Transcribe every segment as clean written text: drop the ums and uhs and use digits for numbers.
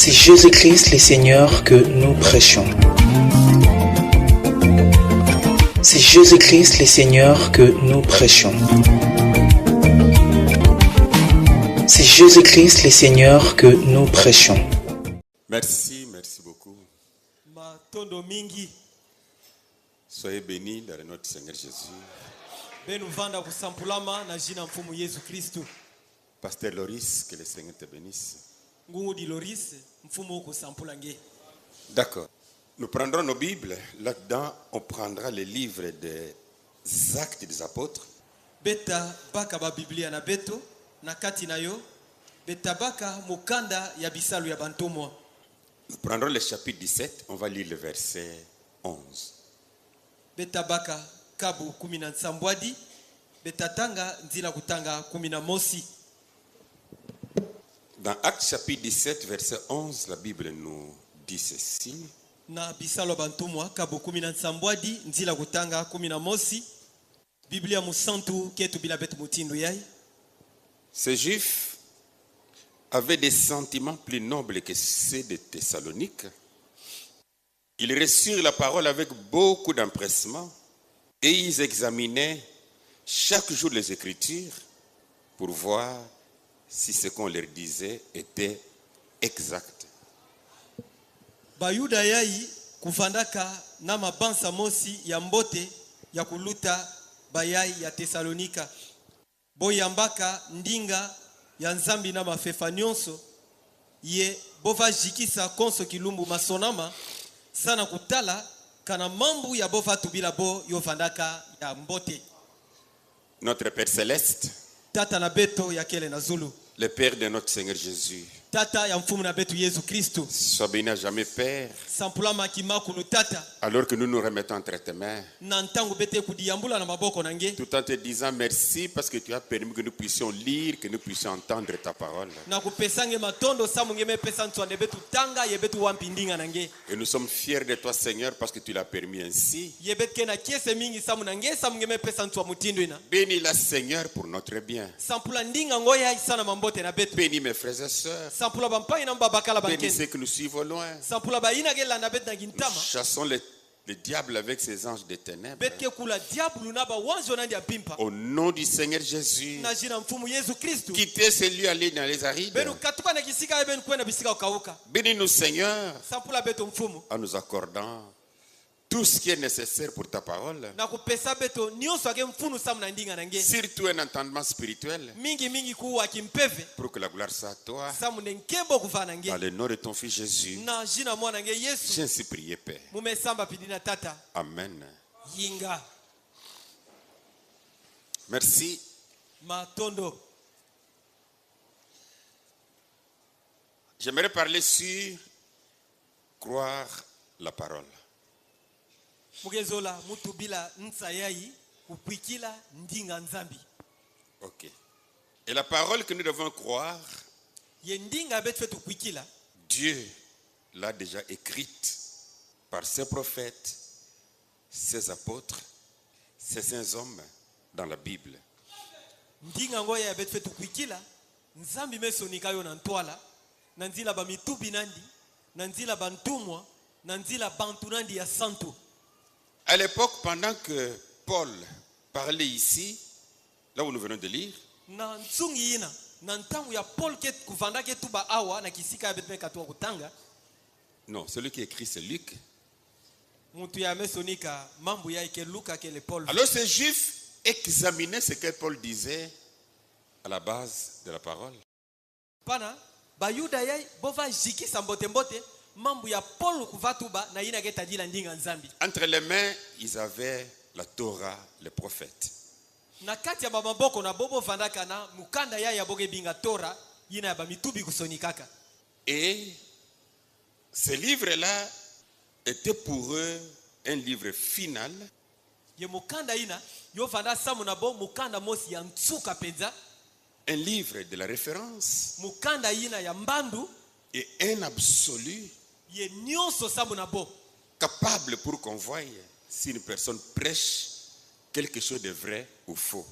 C'est Jésus-Christ le Seigneur que nous prêchons. C'est Jésus-Christ le Seigneur que nous prêchons. C'est Jésus-Christ le Seigneur que nous prêchons. Merci beaucoup. Soyez bénis dans notre Seigneur Jésus. Pasteur Loris, que le Seigneur te bénisse. D'accord. Nous prendrons nos Bibles. Là-dedans, on prendra les livres des Actes des Apôtres. Nous prendrons le chapitre 17. On va lire le verset 11. Dans Actes chapitre 17, verset 11, la Bible nous dit ceci. Ces Juifs avaient des sentiments plus nobles que ceux de Thessalonique. Ils reçurent la parole avec beaucoup d'empressement et ils examinaient chaque jour les Écritures pour voir si ce qu'on leur disait était exact. Bayuda yai kuvandaka na mabansa mosi ya mbote ya kuluta bayai ya Tesalonika. Boyambaka ndinga ya nzambi na mafefa nyonso ye bova jikisa konso kilumbu masonama sana kutala kana mambu ya bova tubila bo yovandaka ya mbote. Notre Père Céleste, Tata na beto ya kele na Zulu, le Père de notre Seigneur Jésus, Tata ya mfumu na betu Yesu Kristo, sois béni à jamais, Père, sampulama kimakunu tata, alors que nous nous remettons entre tes mains, nantangu bete kudiyambula na maboko nange, tout en te disant merci parce que tu as permis que nous puissions lire, que nous puissions entendre ta parole. Na kupesange matondo samu ngeme pesa ntwande betu tanga yebetu wampindinga nange. Et nous sommes fiers de toi, Seigneur, parce que tu l'as permis ainsi. Yebetke na kiese mingi samu nange samu ngeme pesa ntwa mutindo ina. Bénis la Seigneur pour notre bien. Sampula ndinga ngoya isana mambote na betu. Bénis mes frères et sœurs. Sampula bampai na mbabakala Bénis bankeni. ceux que nous suivons loin. Sampula baina gela na bet na gintama. Chassons le diable avec ses anges des ténèbres. Betke kula diablu na ba wanzo na ndia pimpa. Au nom du Seigneur Jésus. Na jina mfumu Yesu Kristo. Quittez ces lieux, allez dans les arides. Benu katuka na kisika benu kwenda bisika ukauka. Bénis-nous, Seigneur, Sampula beto mfumu. en nous accordant tout ce qui est nécessaire pour ta parole. Na kupesa beto nyonso ake mfunu samu na ndinga nange. Surtout un entendement spirituel. Mingi kuwa kimpeve. Pour que la gloire soit à toi. Samu nenkebo kufa nange. Dans le nom de ton Fils Jésus. Na jina mwana nange Yesu. J'ai ainsi prié, Père. Mume samba pidina tata. Amen. Yinga. Merci. Matondo. J'aimerais parler sur croire la parole. Mugezola mutubila nsayai kupikila ndinga nzambi. Ok. Et la parole que nous devons croire, Yendinga betfe tupikila. Dieu l'a déjà écrite par ses prophètes, ses apôtres, ses saints hommes dans la Bible. Ndinga ngoya betfe tupikila. Nzambi mesonika yo nantwala. Nanzila ba mitubi nandi. Nanzila bantumwa. Nanzila bantu nandi ya santo. À l'époque, pendant que Paul parlait ici, là où nous venons de lire, Na nsungi ina. Nantangu ya Paul ke kuvanda ke tuba awa na kisika betme katwa kutanga. non, celui qui écrit c'est Luc. Mutu ya mesonika mambu ya ike Luka ke le Paul. Alors ces Juifs examinaient ce que Paul disait à la base de la parole. Pana bayuda yai bova jikisa mbote mbote mambu ya Paul kuvatuba na ina geta dila ndinga nzambi. Entre les mains, ils avaient la Torah, les prophètes. Na kati ya maboko na bobo vandaka na mukanda ya boge binga Torah ina ya bamitubi kusonikaka. Et ce livre-là était pour eux un livre final. Ye mukanda ina yo vanda samu na bo mukanda mosi ya ntsuka penza. Un livre de la référence. Mukanda ina ya mbandu. Et un absolu. Ye nyonso samu na bo. Capable pour qu'on voie si une personne prêche quelque chose de vrai ou faux.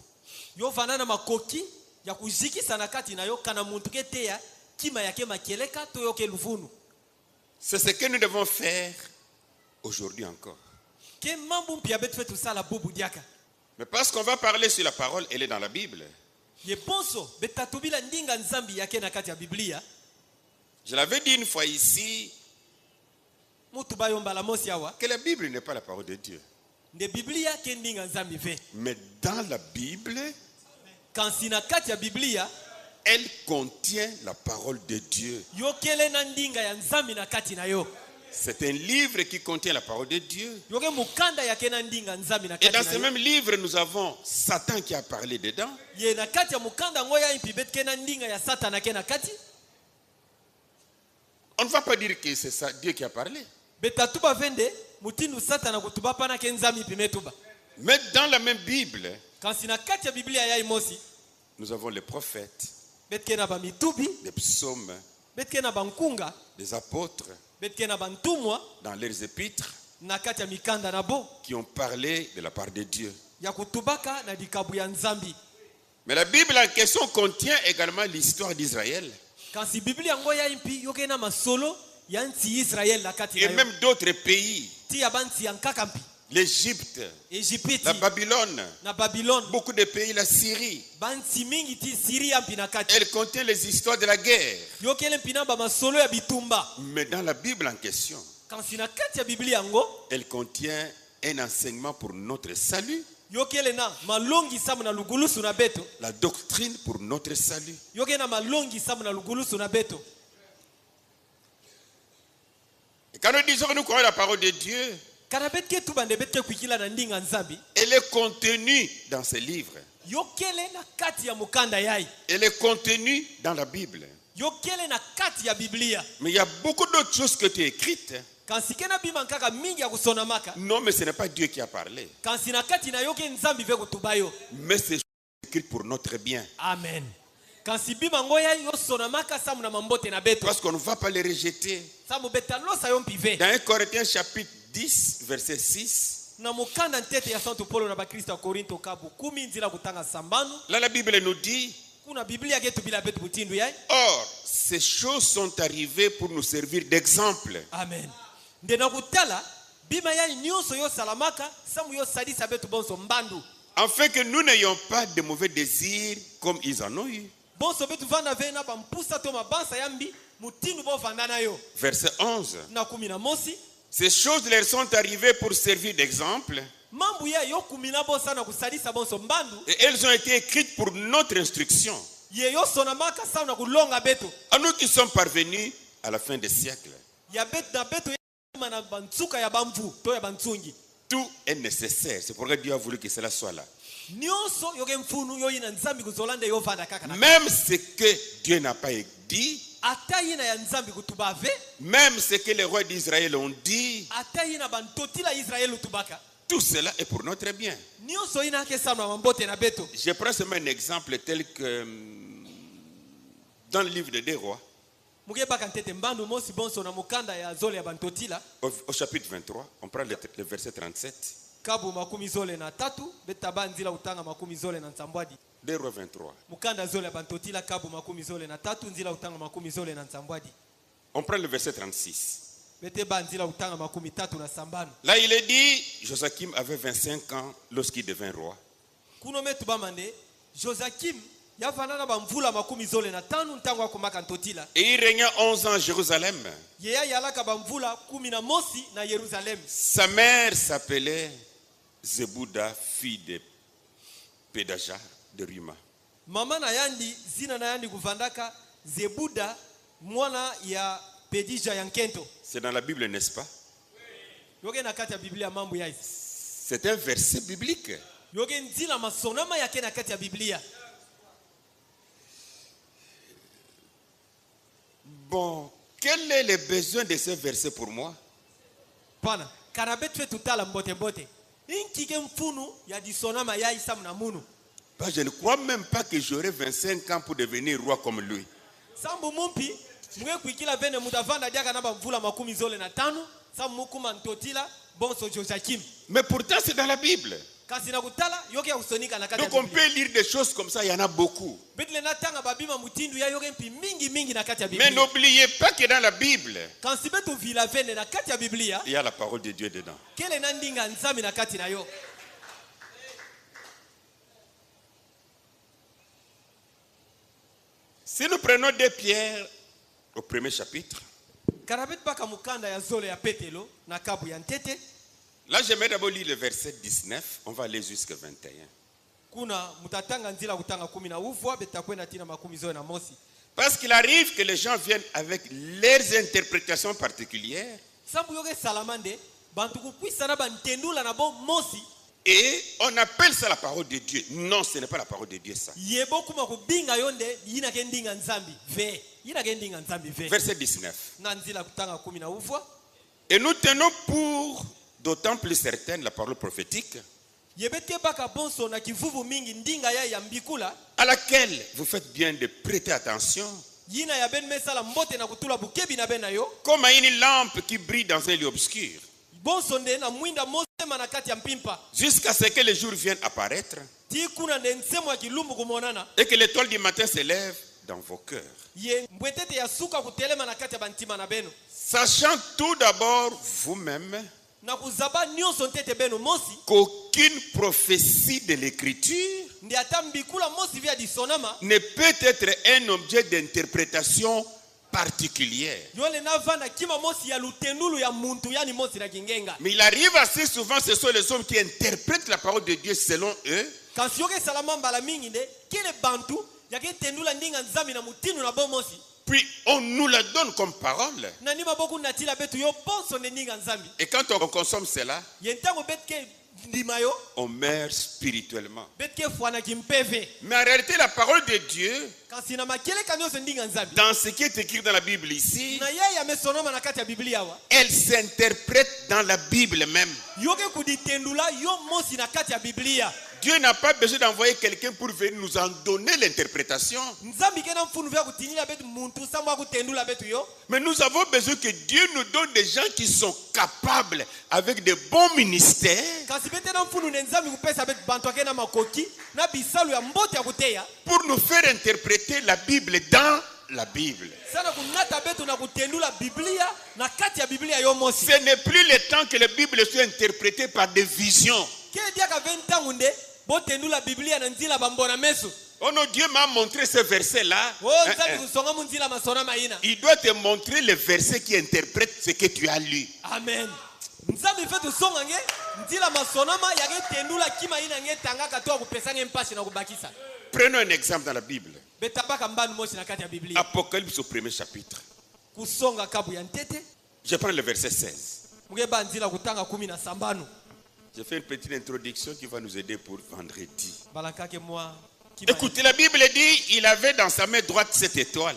Yo vanda na makoki ya kuzikisa na kati na yo kana muntu ketea kima yake makeleka toyoke luvunu. C'est ce que nous devons faire aujourd'hui encore. Ke mambu mpia betu fetu sala bubu diaka. Mais parce qu'on va parler sur la parole, elle est dans la Bible. Ye bonso betatubila ndinga nzambi yake na kati ya Biblia. Je l'avais dit une fois ici Mutu bayomba la mosi awa. que la Bible n'est pas la parole de Dieu. De Biblia ke ndinga nzambi ve. Mais dans la Bible, Quand sina kati ya Biblia, elle contient la parole de Dieu. yokele na ndinga ya nzambi na kati na yo. C'est un livre qui contient la parole de Dieu. Yoke mukanda yake na ndinga nzambi na Et kati dans na ce yo. même livre, nous avons Satan qui a parlé dedans. Ye na kati ya mukanda ngoya impi betke na ndinga ya Satana ke na kati. On ne va pas dire que c'est ça Dieu qui a parlé. Betatuba vende mutindu Satana kutuba pana ke nzambi pimetuba. Mais dans la même Bible, Quand sina kati ya Biblia ya imosi, nous avons les prophètes, betke na ba mitubi, les psaumes, betke na bankunga, les apôtres, betke na bantumwa dans leurs épîtres, na kati ya mikanda na bo qui ont parlé de la part de Dieu. ya kutubaka na dikabu ya nzambi. Mais la Bible en question contient également l'histoire d'Israël Quand si Biblia ngoya impi yoke na masolo ya nti Israel na kati et na yo. même d'autres pays, Ti ya banti ya nkakampi, l'Égypte, Egypti, la Babylone, na Babylone, beaucoup de pays, la Syrie. banti mingi ti Syria mpi na kati. Elle contient les histoires de la guerre. Yokele mpina ba masolo ya bitumba. Mais dans la Bible en question, Quand si na kati ya Biblia ngo, elle contient un enseignement pour notre salut, yokele na malongi samu na lugulusu na beto. la doctrine pour notre salut. Yokele na malongi samu na lugulusu na beto. Et quand nous disons que nous croyons la parole de Dieu, Kana betke tubande betke kuikila na ndinga nzambi. elle est contenue dans ces livres. Yokele na kati ya mukanda yai. Elle est contenue dans la Bible. Yokele na kati ya Biblia. Mais il y a beaucoup d'autres choses que tu as écrites. Quand si kena bima nkaka mingi ya kusona maka. Non, mais ce n'est pas Dieu qui a parlé. Quand si na kati na yoke nzambi ve kutubayo. Mais c'est écrit pour notre bien. Amen. Quand si bima ngoya yo sona maka samu na mambote na beto. Parce qu'on ne va pas les rejeter. Samu betalo sa yompi ve. Dans 1 Corinthiens chapitre 10, verset 6, Na mukanda ntete ya Santo Paulo na Bakristo wa Korinto kabu 10 nzila kutanga sambano. là la Bible nous dit, Kuna Biblia getu bila betu butindu yai. or, ces choses sont arrivées pour nous servir d'exemple. Amen. Ndena kutala bima yai nyonso yo salamaka samu yo sadisa betu bonso mbandu. Afin que nous n'ayons pas de mauvais désirs comme ils en ont eu. Bonso betu vana vena bampusa to mabansa yambi mutindu bo vandana yo. Verset 11. Na 11 Ces choses leur sont arrivées pour servir d'exemple. mambu ya yo 10 bonsa na kusadisa bonso mbandu. Et elles ont été écrites pour notre instruction. Ye yo sona maka samu na kulonga betu. À nous qui sommes parvenus à la fin des siècles. Ya betu na betu ya na bantsuka ya bamvu to ya bantsungi. Tout est nécessaire. C'est pourquoi Dieu a voulu que cela soit là. Nyonso yoke mfunu yo ina nzambi kuzolanda yo vanda kaka na. Même ce que Dieu n'a pas dit, Ata yina ya nzambi kutubave, même ce que les rois d'Israël ont dit, ata yina bantotila Israel utubaka. tout cela est pour notre bien. Nyonso ina ke samu na mambote na beto. Je prends seulement un exemple tel que dans le livre des rois, Muge baka ntete mbandu mosi bonso na mukanda ya zole ya bantotila. au chapitre 23, on prend le verset 37. Kabu makumi zole na tatu, beta banzila utanga makumi zole na nsambwadi. Des rois 23. Mukanda zole ya bantotila kabu makumi zole na tatu, nzila utanga makumi zole na nsambwadi. On prend le verset 36. Bete banzila utanga makumi tatu na sambano. Là, il est dit, Joachim avait 25 ans lorsqu'il devint roi. Kuno metu bamande, Joachim yavanana bamvula makumi zole na tanu ntango akumaka ntotila. Et il régna 11 ans à Jérusalem. Yeya yalaka bamvula 11 na Yerusalem. Sa mère s'appelait Zebouda, fille de Pédaja de Ruma. Mama na yandi zina na yandi kuvandaka Zebuda mwana ya Pedija ya Nkento. C'est dans la Bible, n'est-ce pas? Yoge na kati ya Biblia mambo ya hizi. C'est un verset biblique. Yoge nzila masonama yake na kati ya Biblia. Bon, quel est le besoin de ce verset pour moi? Pana, karabetwe tutala mbote mbote. Inkike mfunu ya disonama ya isa mna munu. Bah, je ne crois même pas que j'aurai 25 ans pour devenir roi comme lui. Sambu mumpi, mwe kuikila vene mutavanda diaka naba mvula makumi zole na tano. Sambu mukuma ntotila, bonso Joachim. Mais pourtant, c'est dans la Bible. kasi na kutala yoke ya kusonika na kati ya Donc on Biblia. peut lire des choses comme ça, il y en a beaucoup. Betle na tanga babima mutindu ya yoke mpi mingi na kati ya Mais Biblia. n'oubliez pas que dans la Bible, Kansi betu vila vene na kati ya Biblia, il y a la parole de Dieu dedans. kele na ndinga nzambi na kati na yo. Si nous prenons 2 Pierre au premier chapitre, Karabet baka mukanda ya zolo ya petelo na kabu ya ntete. là j'aimerais d'abord lire le verset 19, on va aller jusqu'à 21. Kuna mutatanga nzila kutanga 10 na uvwa betakwenda tina makumi zoe na mosi. Parce qu'il arrive que les gens viennent avec leurs interprétations particulières Sambu yoke salamande bantu kukwisa na bantendula na bo mosi. et on appelle ça la parole de Dieu. Non, ce n'est pas la parole de Dieu ça. Yebo kuma kubinga yonde yina kendinga nzambi ve. Yina kendinga nzambi ve. Verset 19. Na nzila kutanga 10 na uvwa. Et nous tenons pour d'autant plus certaine la parole prophétique Yebete baka bonso na kivuvu mingi ndinga ya mbikula. à laquelle vous faites bien de prêter attention, Yina ya ben mesala mbote na kutula bukebi na ben na yo. comme à une lampe qui brille dans un lieu obscur, Bonso nde na mwinda mosema na kati ya mpimpa. jusqu'à ce que le jour vienne apparaître Ti kuna nde nsemo ya kilumbu kumonana. et que l'étoile du matin se lève dans vos cœurs. Ye mbwetete ya suka kutelema na kati ya bantima na beno. Sachant tout d'abord vous-même Na kuzaba nyonso ntete beno mosi. qu'aucune prophétie de l'écriture Ndi ata mbikula mosi via disonama. ne peut être un objet d'interprétation particulière. Yole na vanda kima mosi ya lutendulu ya muntu yani mosi na kingenga. Mais il arrive assez souvent, ce sont les hommes qui interprètent la parole de Dieu selon eux. Kansi yoke salama mbala mingi nde kile bantu yake tendula ndinga nzami na mutinu na bo mosi. Puis on nous la donne comme parole. Na nima boku natila betu yo bonso nde ndinga nzambi. Et quand on consomme cela, Yentango betke ndima yo on meurt spirituellement. betke fwana kimpeve. Mais en réalité, la parole de Dieu, Kansi na makele kanyoso ndinga nzambi. dans ce qui est écrit dans la Bible ici, Na yeye amesonoma na kati ya Biblia wa. elle s'interprète dans la Bible même. Yoke kuditendula yo mosi na kati ya Biblia. Dieu n'a pas besoin d'envoyer quelqu'un pour venir nous en donner l'interprétation. Nzambi kena mfunu vya kutinila betu muntu samwa kutendula betu yo. Mais nous avons besoin que Dieu nous donne des gens qui sont capables, avec de bons ministères, Kasi bete na mfunu ne nzambi kupesa betu bantu akena makoki na bisalu ya mbote ya kuteya. pour nous faire interpréter la Bible dans la Bible. Sana kunata betu na kutendula Biblia na kati ya Biblia yo mosi. Ce n'est plus le temps que la Bible soit interprétée par des visions. Kile diaka 20 ans nde botendula Biblia na nzila bambona meso. Oh non, Dieu m'a montré ce verset-là. Oh nzambi kusonga munzila masona maina. Il doit te montrer le verset qui interprète ce que tu as lu. Amen. Nzambi fetu songa nge nzila masonama yake tendula kima ina nge tanga katoa kupesa nge mpashi na kubakisa. Prenons un exemple dans la Bible. Betabaka mbanu mosi na kati ya Biblia. Apocalypse au premier chapitre. Kusonga kabu ya ntete. Je prends le verset 16. Mugeba nzila kutanga 10 na sambanu. Je fais une petite introduction qui va nous aider pour vendredi. Balakake moi. Écoutez, la Bible dit il avait dans sa main droite cette étoile.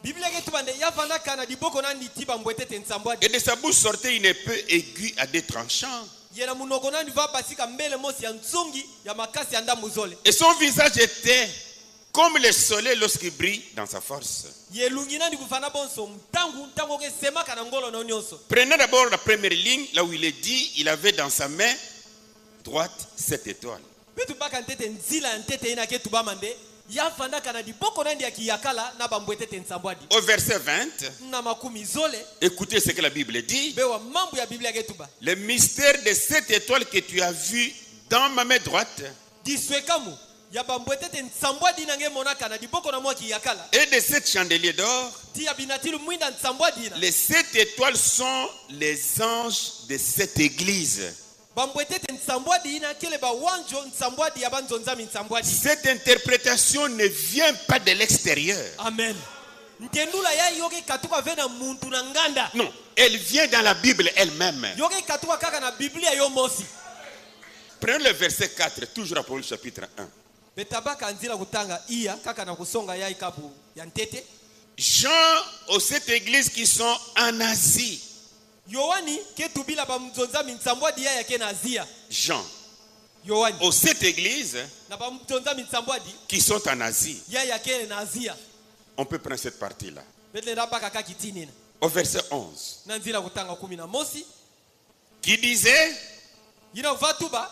Biblia ke tubande yavanda kana diboko na nditiba mbwetete nsambwa. Et de sa bouche sortait une épée aiguë à deux tranchants. Yena munoko na ndiva basika mbele mosi ya nzongi ya makasi ya ndamu zole. Et son visage était comme le soleil lorsqu'il brille dans sa force. Yelungi na ndikufana bonso mtangu ke sema kana ngolo na nyonso. Prenez d'abord la première ligne, là où il est dit, il avait dans sa main droite cette étoile. Bitu baka ntete nzila ntete ina ke tubamande yavanda kana diboko na ndia kiyakala na bambwetete nsambwadi. Au verset 20, Na makumi zole écoutez ce que la Bible dit. bewa mambo ya Biblia ke tuba. Le mystère de cette étoile que tu as vu dans ma main droite Diswekamu ya bambwetete nsambwadi na nge monaka na diboko na mwa kiyakala. et de sept chandeliers d'or. Ti ya binatilu mwinda nsambwadi na. Les 7 étoiles sont les anges de cette église. Bambwetete nsambwadi ina kele ba wanjo nsambwadi ya banzonzami nsambwadi. Cette interprétation ne vient pas de l'extérieur. Amen. Ntendula ya yoke katuka vena muntu na nganda. Non, elle vient dans la Bible elle-même. Yoke katuka kaka na Biblia yo mosi. Prenons le verset 4, toujours Apocalypse chapitre 1. Betabaka nzila kutanga iya kaka na kusonga ya ikabu ya ntete. Jean aux 7 églises qui sont en Asie. Yohani ketubila bamzonzami nsambwadi ya yake na Azia. Jean Yohani aux 7 églises na bamzonzami nsambwadi qui sont en Asie. ya yake na Azia. On peut prendre cette partie-là. Betle rabaka kakitini na. Au verset 11. Na nzila kutanga 10 na mosi. Qui disait, Yina vatuba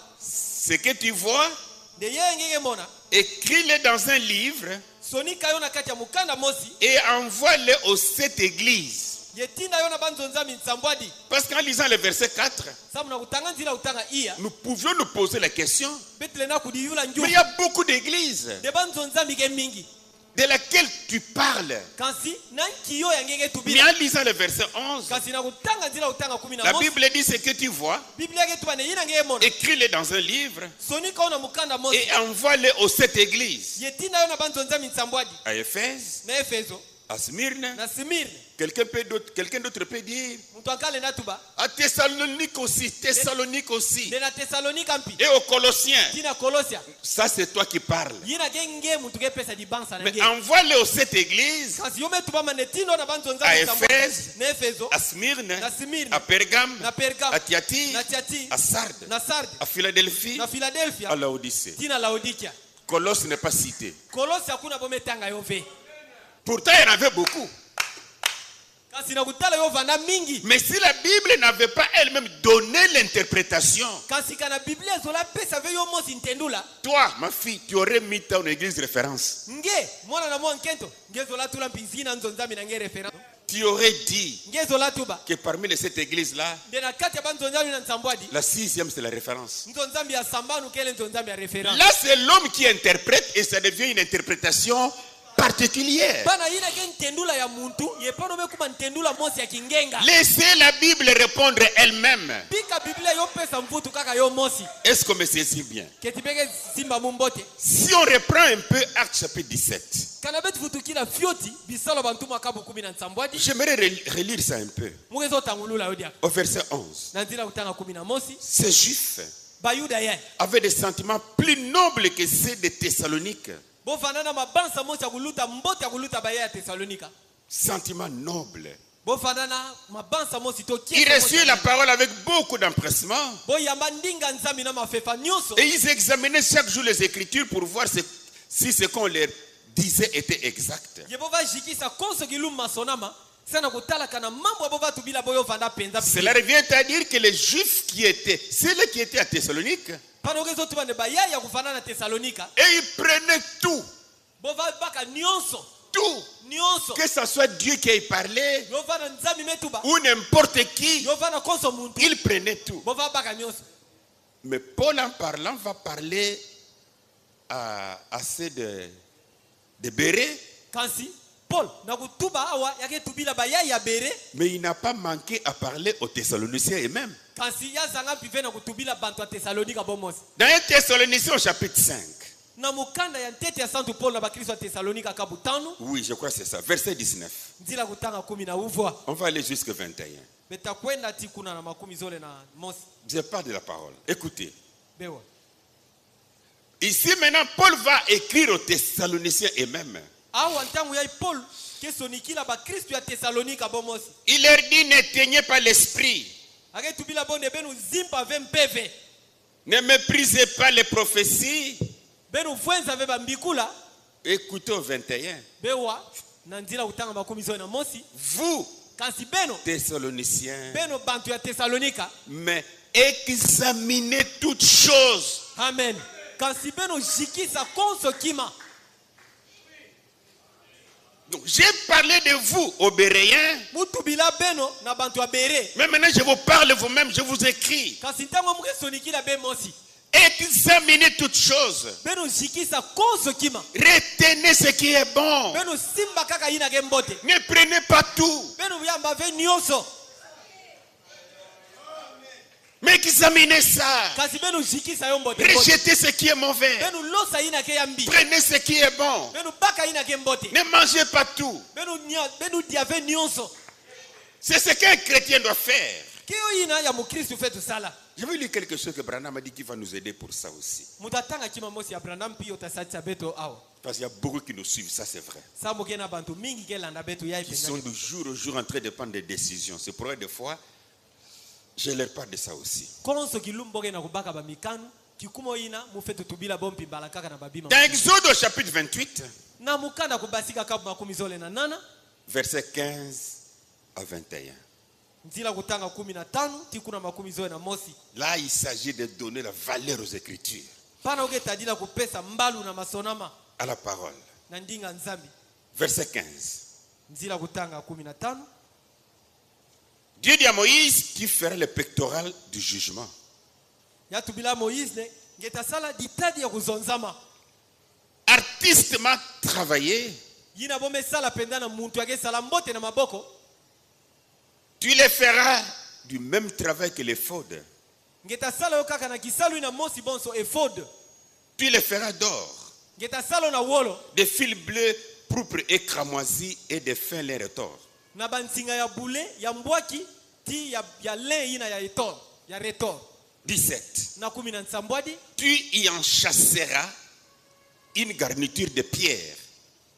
Ce que tu vois, nde ye ngenge mona écris-le dans un livre sonika yo na kati ya mukanda mosi et envoie-le aux 7 églises. yetinda yo na banzonza mitsambwadi. Parce qu'en lisant le verset 4, Samu na kutanga nzila utanga iya nous pouvions nous poser la question, betele na kudiyula mais nju il y a beaucoup d'églises de banzonza mige mingi de laquelle tu parles. kansi na kiyo ya ngenge Mais tubila en lisant le verset 11, kansi na kutanga nzila utanga 11 la Bible dit ce que tu vois, Biblia yetu bane yina ngenge mona écris-le dans un livre sonika ona mukanda mosi et envoie-le aux 7 églises. yetinda yo na banzonza mitsambwadi À Éphèse, na Efeso à Smyrne, na Smirne quelqu'un d'autre peut dire, mtu akale na tuba à Thessalonique aussi, de na Thessalonika mpi et aux Colossiens. tina Kolosia Ça, c'est toi qui parles. yina genge mtu gepesa di bansa na Mais ngenge envoie-le aux 7 églises, kasi yo metu ba manetindo na banzonza à mitsambwadi Éphèse, na Efeso à Smyrne, na Smirne à Pergame, na Pergam à Thyatire, na Tiati à Sardes, na Sarde à Philadelphie, na Philadelphia à Laodicée. tina Laodikia Colosse n'est pas cité. Kolosi hakuna bometanga yo ve Pourtant, il y en avait beaucoup. kasi na kutala yo vanda mingi Mais si la Bible n'avait pas elle-même donné l'interprétation, kasi kana Biblia zola pesa ve yo mosi ntendula toi, ma fille, tu aurais mis ton église de référence. nge mwana na mwa nkento nge zola tula mpinzina nzonzami na nge reference Tu aurais dit nge zola tuba que parmi les 7 églises-là, nde na kati ya banzonzami na nsambwadi la 6e, c'est la référence. nzonzambi ya sambanu kele nzonzambi ya reference Là, c'est l'homme qui interprète et ça devient une interprétation particulière. bana yina ke ntendula ya muntu yepano mekuba ntendula mosi ya kingenga Laissez la Bible répondre elle-même. pika Biblia yo pesa mvutu kaka yo mosi Est-ce qu'on me saisit bien? ketipeke simba mumbote Si on reprend un peu Actes chapitre 17, kana betu futukila fioti bisalo bantu makabu 10 na nsambwadi j'aimerais relire ça un peu. mugezo tangulula yo dia Au verset 11, na nzila utanga 10 na mosi ces Juifs bayuda ye avaient des sentiments plus nobles que ceux de Thessalonique. bofanana mabansa mosi ya kuluta mbote ya kuluta baya ya Thessalonika Sentiments nobles. bofanana mabansa mosi to Ils reçurent la parole avec beaucoup d'empressement. boyamba ndinga nzambi na mafefa nyonso Et ils examinaient chaque jour les Écritures pour voir si ce qu'on leur disait était exact. ye bova jikisa konso kilum masonama sana kutala kana mambo bova tubila boyo vanda penza Cela revient à dire que les Juifs ceux qui étaient à Thessalonique, panogezo tuba ne baya ya kufanana na Thessalonika et ils prenaient tout, bova baka nyonso que ce soit Dieu qui ait parlé yo vana nzambi metuba ou n'importe qui, yo vana konso muntu ils prenaient tout. bova baka nyonso Mais Paul en parlant va parler à ceux de Bérée, kansi Paul na kutuba awa yake tubila baya ya bere mais il n'a pas manqué à parler aux Thessaloniciens eux-mêmes. kansi ya zanga pive na kutubila bantu ya Thessalonika bomos Dans 1 Thessaloniciens au chapitre 5, na mukanda ya ntete ya santu Paul na bakristo ya Thessalonika kabutano oui, je crois que c'est ça, verset 19. nzila kutanga 10 na uvwa On va aller jusqu'à 21. betakwenda tikuna na makumi zole na mosi Je parle de la parole. Écoutez. bewa Ici maintenant, Paul va écrire aux Thessaloniciens eux-mêmes. awa ntangu ya Paul kesonikila bakristo ya Thessalonika bomosi Il leur dit, n'éteignez pas l'esprit. ake tubila bonde benu zimpa ve mpeve Ne méprisez pas les prophéties. benu vwenza ve bambikula Écoutez au 21. bewa na nzila kutanga makumi zole na mosi Vous, kansi beno Thessaloniciens, beno bantu ya Thessalonika mais examinez toutes choses. amen kansi beno jikisa konso kima. Donc, j'ai parlé de vous, aux Béréens. mutubila beno na bantu ya bere Mais maintenant, je vous parle vous-même, je vous écris. kasi ntango mukesonikila be mosi Examinez toutes choses. beno jikisa konso kima Retenez ce qui est bon. beno simba kaka yina ke mbote Ne prenez pas tout. beno yamba ve nyonso Mais examinez ça. kasi beno jikisa yo mbote Rejetez ce qui est mauvais. beno losa yina ke yambi Prenez ce qui est bon. beno baka yina ke mbote Ne mangez pas tout. beno diave nyonso C'est ce qu'un chrétien doit faire. kiyo yina ya mukristu fetu sala Je vais lire quelque chose que Branham a dit qui va nous aider pour ça aussi. mutatanga kima mosi ya Branham pio tasatisa beto awa Parce qu'il y a beaucoup qui nous suivent, ça c'est vrai. sa mukena bantu mingi ke landa beto ya Qui sont de jour au jour en train de prendre des décisions. C'est pour eux des fois, je leur parle de ça aussi. konso kilumboke na kubaka ba mikanu kikumo yina mufetu tubila bompi balakaka na babima Dans Exode au chapitre 28, na mukanda kubasika kabu makumi zole na nana versets 15 à 21. nzila kutanga 15 tikuna makumi zoe na mosi. Là, il s'agit de donner la valeur aux Écritures, Pana uketadila kupesa mbalu na masonama à la parole. na ndinga nzambi. Verset 15. Nzila kutanga 15. Dieu dit à Moïse, tu feras le pectoral du jugement. Yatubila Moïse ne ngetasala ditadi ya kuzonzama. Artistement travaillé, Yina bome sala pendana muntu yake sala mbote na maboko. tu les feras du même travail que l'éphod. Ngetasala yo kaka na kisalu ina mosi bonso efod. Tu les feras d'or, Ngetasala na wolo de fils bleus, pourpres et cramoisis et de fins lin retors. na bansinga ya bule ya mbwaki ti ya le ina ya etor ya retor. 17. Na 17 Tu y enchasseras une garniture de pierre.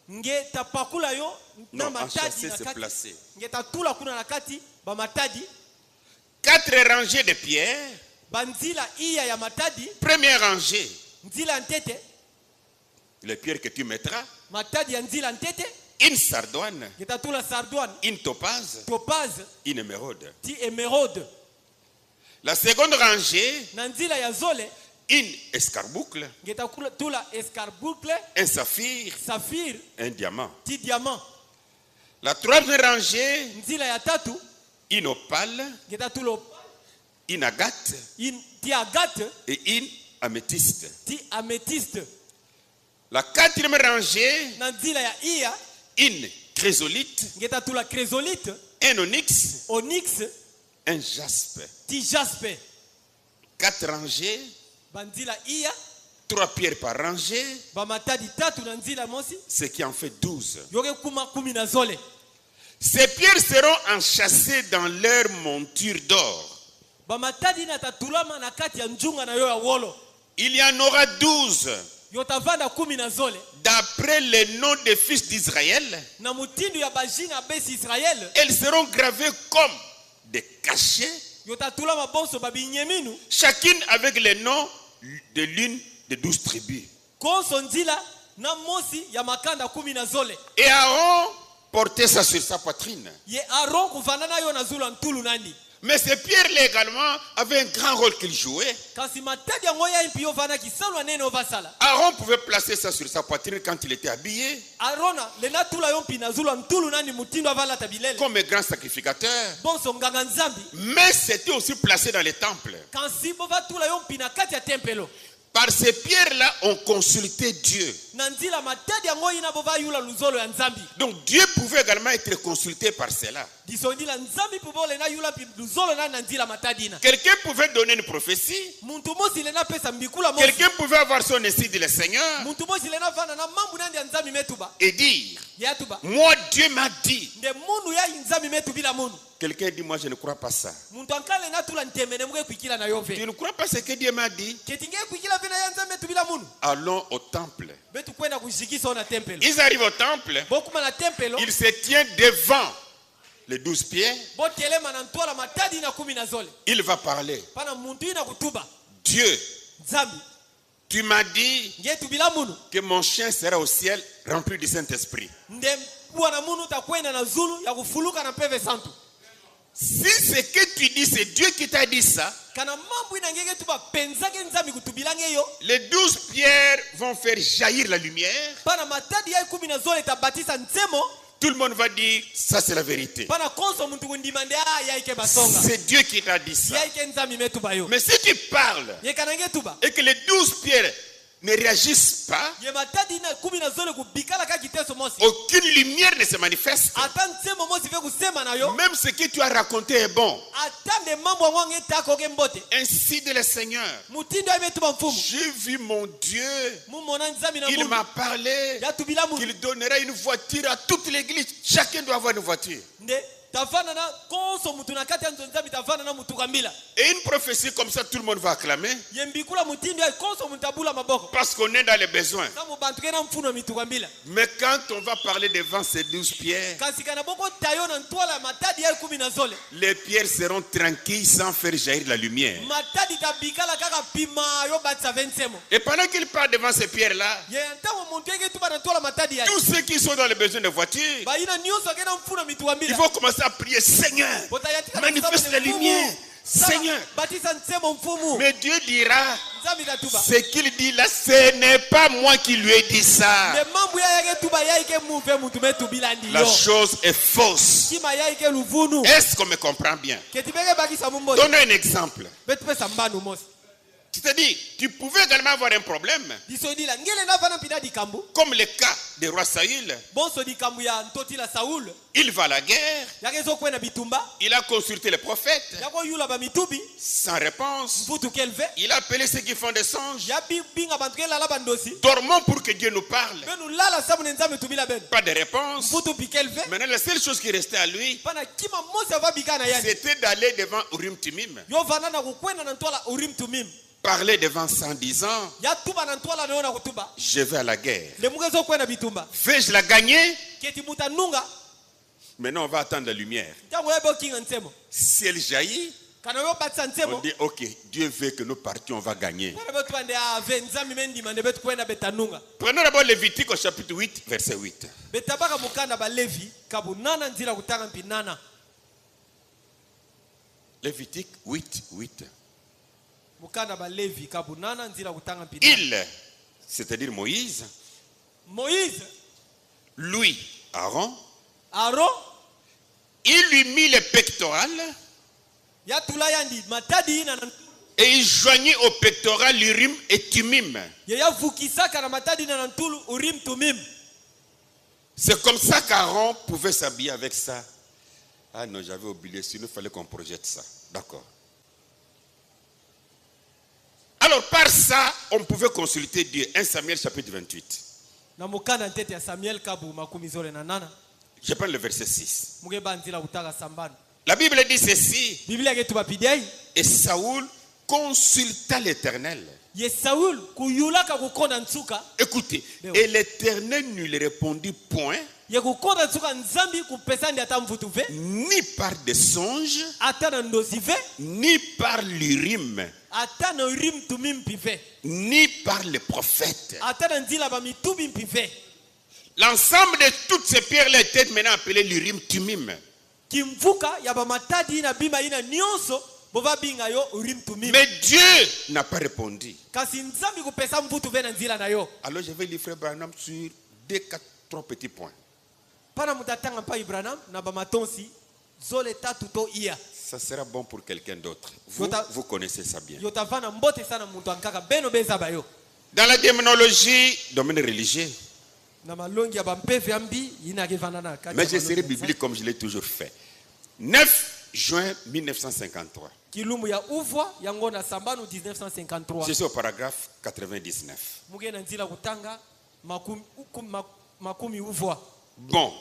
ngeta pakula yo na Non, matadi enchasser, na c'est kati. placer. Ngeta tula kuna na kati ba matadi 4 rangées de pierres. banzila iya ya matadi Première rangée, nzila ntete les pierres que tu mettras. matadi ya nzila ntete Une sardoine, ngeta tula sardoine une topaze, topaz une émeraude. ti émeraude. La seconde rangée, Na nzila ya zole une escarboucle, ngeta tula escarboucle un saphir, saphir un diamant. ti diamant. La troisième rangée, Nzila ya tatu une opale, ngeta tula une agate ti agate et une améthyste. ti améthyste. La quatrième rangée, Na nzila ya iya une chrysolite, ngeta tula chrysolite un onyx, onyx un jaspe. ti jaspe. 4 rangées, Banzila iya 3 pierres par rangée, ba matadi tatu na nzila mosi ce qui en fait 12. yoke kuma 10 na zole. Ces pierres seront enchâssées dans leur monture d'or. Ba matadi na tatulama na kati ya njunga na yo ya wolo. Il y en aura 12 Yotavanda 10 na zole. d'après les noms des fils d'Israël. Na mutindo ya bajina besi Israël. Elles seront gravées comme des cachets, Yotatulama bonso babinyeminu. chacune avec les noms de l'une des 12 tribus. Konso nzila na mosi ya makanda 10 na zole. Et Aaron portait ça sur sa poitrine. Ye Aaron kufanana yo na zula ntulu nandi. Mais ces pierres-là également avaient un grand rôle qu'ils jouaient. Kasi matadi ya ngoya impi yo vana kisalwa neno vasala. Aaron pouvait placer ça sur sa poitrine quand il était habillé, Arona lena tula yo mpi na zula ntulu nandi mutindo avala tabilele. comme un grand sacrificateur. Bonso nganga nzambi. Mais c'était aussi placé dans les temples. Kansi bova tula yo mpi na kati ya tempelo. Par ces pierres-là, on consultait Dieu. Na nzila matadi ya ngoyi na bova yula luzolo ya nzambi. Donc Dieu pouvait également être consulté par cela. Disondila nzambi pubo lena yula pi luzolo na nzila matadi na. Quelqu'un pouvait donner une prophétie. Muntu mosi lena pesa mbikula mosi. Quelqu'un pouvait avoir son essai de le Seigneur Muntu mosi lena vana na mambu nandi ya nzambi metuba. et dire, Yatuba. moi Dieu m'a dit. Nde munu ya nzambi metu bila munu. Quelqu'un dit, moi je ne crois pas ça. Muntu ankale na tula ntemene mwe kwikila na Tu yove. ne crois pas ce que Dieu m'a dit? Ketinge kwikila vina ya nzambi metu bila munu. Allons au temple. Betu kwenda kushikisa na tempelo. Ils arrivent au temple. Bokuma na tempelo. Il se tient devant les 12 pierres. Botelema na ntwala matadi na 10 na zole. Il va parler. Pana muntu ina kutuba. Dieu, Nzambi. tu m'as dit Ngetu bila munu. que mon chien sera au ciel rempli du Saint-Esprit. Nde bwana munu takwenda na zulu ya kufuluka na peve santu. Si ce que tu dis, c'est Dieu qui t'a dit ça, Kana mambu ina ngege tuba penzake nzambi kutubilange yo. les 12 pierres vont faire jaillir la lumière. Pana matadi ya 10 na zole tabatisa ntsemo. Tout le monde va dire, ça c'est la vérité. Pana konso muntu kundimande ya ike basonga. C'est Dieu qui t'a dit ça. Ya ike nzambi metuba yo. Mais si tu parles Ye kanange tuba. et que les 12 pierres ne réagissent pas, Ye matadi na 10 na zole kubikala ka kiteso mosi. aucune lumière ne se manifeste. Ata ntsemo mosi ve kusema na yo. Même ce que tu as raconté est bon. Ata nde mambo wange tako ke mbote. Ainsi dit le Seigneur. Mutindo ya metuba mfumu. J'ai vu mon Dieu. Mumona nzambi na Il mungu. m'a parlé Ya tubila mungu. qu'il donnera une voiture à toute l'église. Chacun doit avoir une voiture. Nde tafana na konso mutu na kati ya nzambi tafana na mutu kambila. Et une prophétie comme ça, tout le monde va acclamer. Yembikula mutindo ya konso mutabula maboko. Parce qu'on est dans les besoins. Samu bantu kena mfuno mitu kambila. Mais quand on va parler devant ces 12 pierres, Kasi kana boko tayo na ntwala matadi ya 10 na zole. les pierres seront tranquilles sans faire jaillir la lumière. Matadi tabikala kaka pima yo batsa 27mo. Et pendant qu'il parle devant ces pierres-là, Ye ntango muntu yeke tuba na ntwala matadi ya. tous ceux qui sont dans les besoins de voiture, Ba ina nyuso kena mfuno mitu ils kambila. vont commencer à prier, Seigneur, manifeste la lumière. Seigneur. Mais Dieu dira, ce qu'il dit là, ce n'est pas moi qui lui ai dit ça. La chose est fausse. Est-ce qu'on me comprend bien? Donne un exemple. C'est-à-dire, tu pouvais également avoir un problème. Comme le cas du roi Saül. Il va à la guerre. Il a consulté les prophètes. Sans réponse. Il a appelé ceux qui font des songes. Dormons pour que Dieu nous parle. Pas de réponse. Maintenant, la seule chose qui restait à lui, c'était d'aller devant Urim Tumim. Parler devant 110 ans. Je vais à la guerre. Vais-je la gagner? Maintenant on va attendre la lumière. Si elle jaillit, on dit ok, Dieu veut que nous partions, on va gagner. Prenons d'abord Lévitique au chapitre 8, verset 8. Lévitique 8, 8. Il, c'est-à-dire Moïse, lui, Aaron, il lui mit les pectorales et il joignit au pectoral l'Urim et Tumim. C'est comme ça qu'Aaron pouvait s'habiller avec ça. Ah non, j'avais oublié, sinon il fallait qu'on projette ça. D'accord. Alors par ça, on pouvait consulter Dieu. 1 Samuel chapitre 28. Je prends le verset 6. La Bible dit ceci. Et Saoul consulta l'Éternel. Écoutez, et l'Éternel ne lui répondit point, ni par des songes, ni par l'Urim, ni par les prophètes. L'ensemble de toutes ces pierres-là étaient maintenant appelées l'Urim Tumim. Mais Dieu n'a pas répondu. Alors je vais lire Frère Branham sur 2, 4, 3 petits points. Ça sera bon pour quelqu'un d'autre. Vous connaissez ça bien. Dans la démonologie, domaine religieux. Mais je serai biblique comme je l'ai toujours fait. 9 juin 1953. Je suis au paragraphe 99. Bon,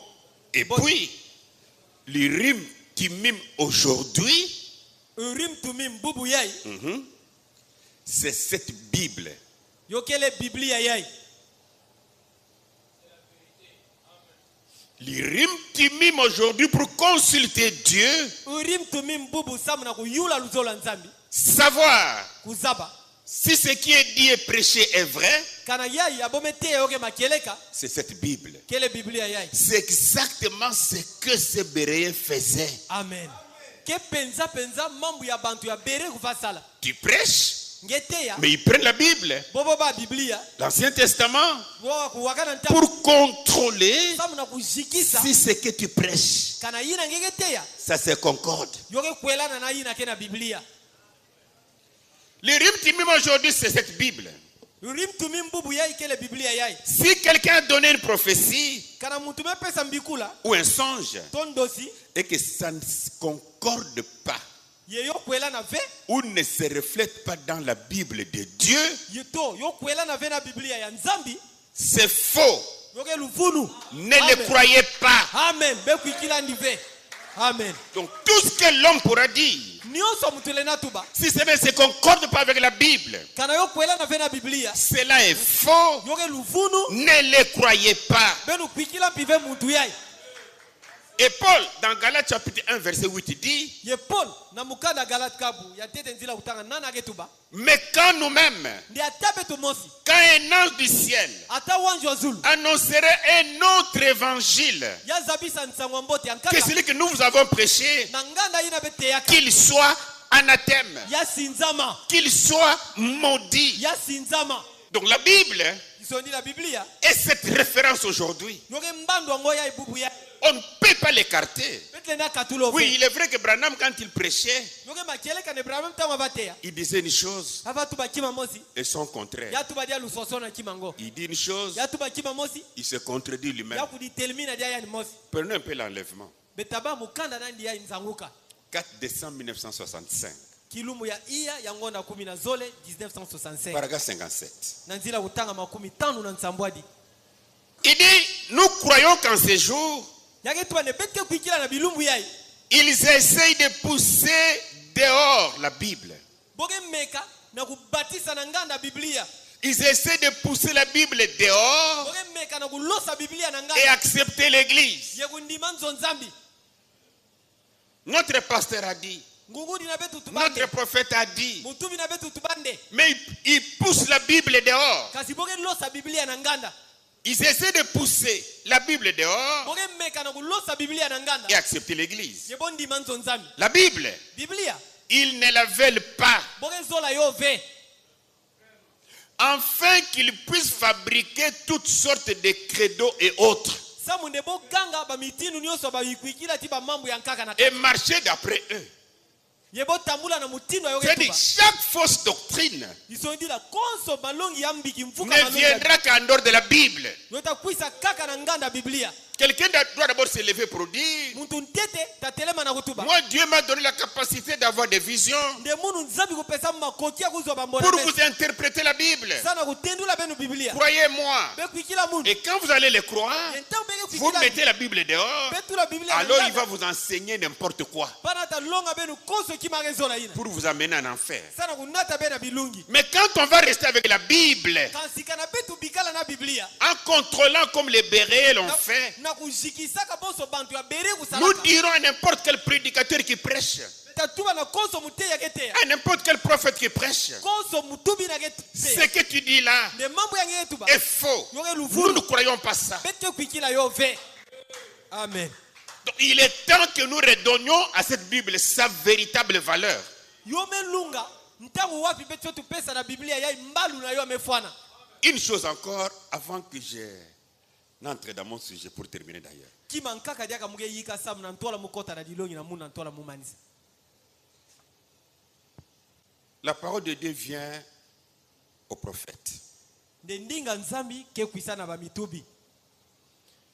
et puis, l'Urim Tumim aujourd'hui, c'est cette Bible. L'Urim Tumim aujourd'hui pour consulter Dieu, savoir si ce qui est dit et prêché est vrai, c'est cette Bible. C'est exactement ce que ces Béréens faisaient. Amen. Tu prêches, mais ils prennent la Bible, l'Ancien Testament, pour contrôler si ce que tu prêches, ça se concorde. L'Urim Tumim aujourd'hui, c'est cette Bible. Si quelqu'un a donné une prophétie ou un songe et que ça ne concorde pas ou ne se reflète pas dans la Bible de Dieu, c'est faux. Ne le croyez pas. Amen. Donc tout ce que l'homme pourra dire, si ça ne se concorde pas avec la Bible, cela est faux. Ne le croyez pas. Et Et Paul, dans Galates chapitre 1, verset 8, dit, ye Paul na mukanda Galate kabu ya tete nzila utanga nana getuba mais quand nous-mêmes, ndi atabe to mosi quand un ange du ciel ata wanjo zulu annoncerait un autre évangile ya zabisa nsangwa mbote que ankaka celui que nous vous avons prêché, na nganda ina bete yaka qu'il soit anathème, ya sinzama qu'il soit maudit. ya sinzama. Donc la Bible Isondi la Biblia est cette référence aujourd'hui. yoke mbando ngoya ibubu ya On ne peut pas l'écarter. betle na katulo Oui, il est vrai que Branham, quand il prêchait, yoke makele kane Branham tama bateya il disait une chose abatu bakima mosi et son contraire. ya tubadia lusoso na kimango Il dit une chose, ya tubakima mosi il se contredit lui-même. ya kuditelmina dia ya ni mosi Prenons un peu l'enlèvement. betaba mukanda na ndia inzanguka 4 décembre 1965, kilumu ya iya yango na 10 na zole 1965 paragraphe 57. na nzila utanga 50 na nsambwadi Il dit, nous croyons qu'en ces jours, yake tubane betke kuikila na bilumbu yai ils essayent de pousser dehors la Bible. boge meka na kubatisa na nganda Biblia Ils essaient de pousser la Bible dehors boge meka na kulosa Biblia na et nganda accepter l'église. ye kundima nzonzambi Notre pasteur a dit, ngungudi na betu tubande notre prophète a dit, mutumi na betu tubande mais ils poussent la Bible dehors. kasi boge losa Biblia na nganda Ils essaient de pousser la Bible dehors boge meka na kulosa Biblia na nganda et accepter l'église. ye bondima nzonzambi La Bible, Biblia ils ne la veulent pas, boge zola yo ve afin qu'ils puissent fabriquer toutes sortes de credos et autres samunde boganga ba mitinu nyonso ba yikwikila ti ba mambo ya nkaka na et marcher d'après eux. ye botambula na mutindo yo C'est-à-dire, ketuba chaque fausse doctrine isondi la konso malongi ya mbiki mfuka ne malongi ya viendra qu'en dehors de la Bible. yota kuisa kaka na nganda Biblia Quelqu'un doit d'abord se lever pour dire, muntu ntete tatelema na kutuba moi Dieu m'a donné la capacité d'avoir des visions nde munu nzambi kupesa makoki ya kuzwa bambona pour vous interpréter la Bible. sana kutendula benu Biblia Croyez-moi. bekwikila munu Et quand vous allez les croire, yenta ubeke vous kwikila mettez la Bible dehors, betula Biblia na alors il nganda. va vous enseigner n'importe quoi Pana ta longa benu konso kimage zola ina pour vous amener en enfer. sana kunata bena bilungi Mais quand on va rester avec la Bible, kansika na betu bikala na Biblia en contrôlant comme les Béréens l'ont fait, na kujikisaka bonso bantu ya bere nous kusalaka dirons à n'importe quel prédicateur qui prêche, tatuba na konso muteya keteya à n'importe quel prophète qui prêche, konso mutubi na ce keteya que tu dis là de mambo yange yetuba est faux. yoke Nous luvulu ne croyons pas ça. bete kwikila yo ve amen Donc, il est temps que nous redonnions à cette Bible sa véritable valeur. yo melunga ntango wapi bete tupesa na Biblia ya mbalu na yo amefwana Une chose encore, avant que je n'entre dans mon sujet, pour terminer d'ailleurs. kima nkaka diaka muge yika samu na ntola mukota na dilongi na muna ntola mumanisa La parole de Dieu vient au prophète. nde ndinga nzambi ke kuisana ba mitubi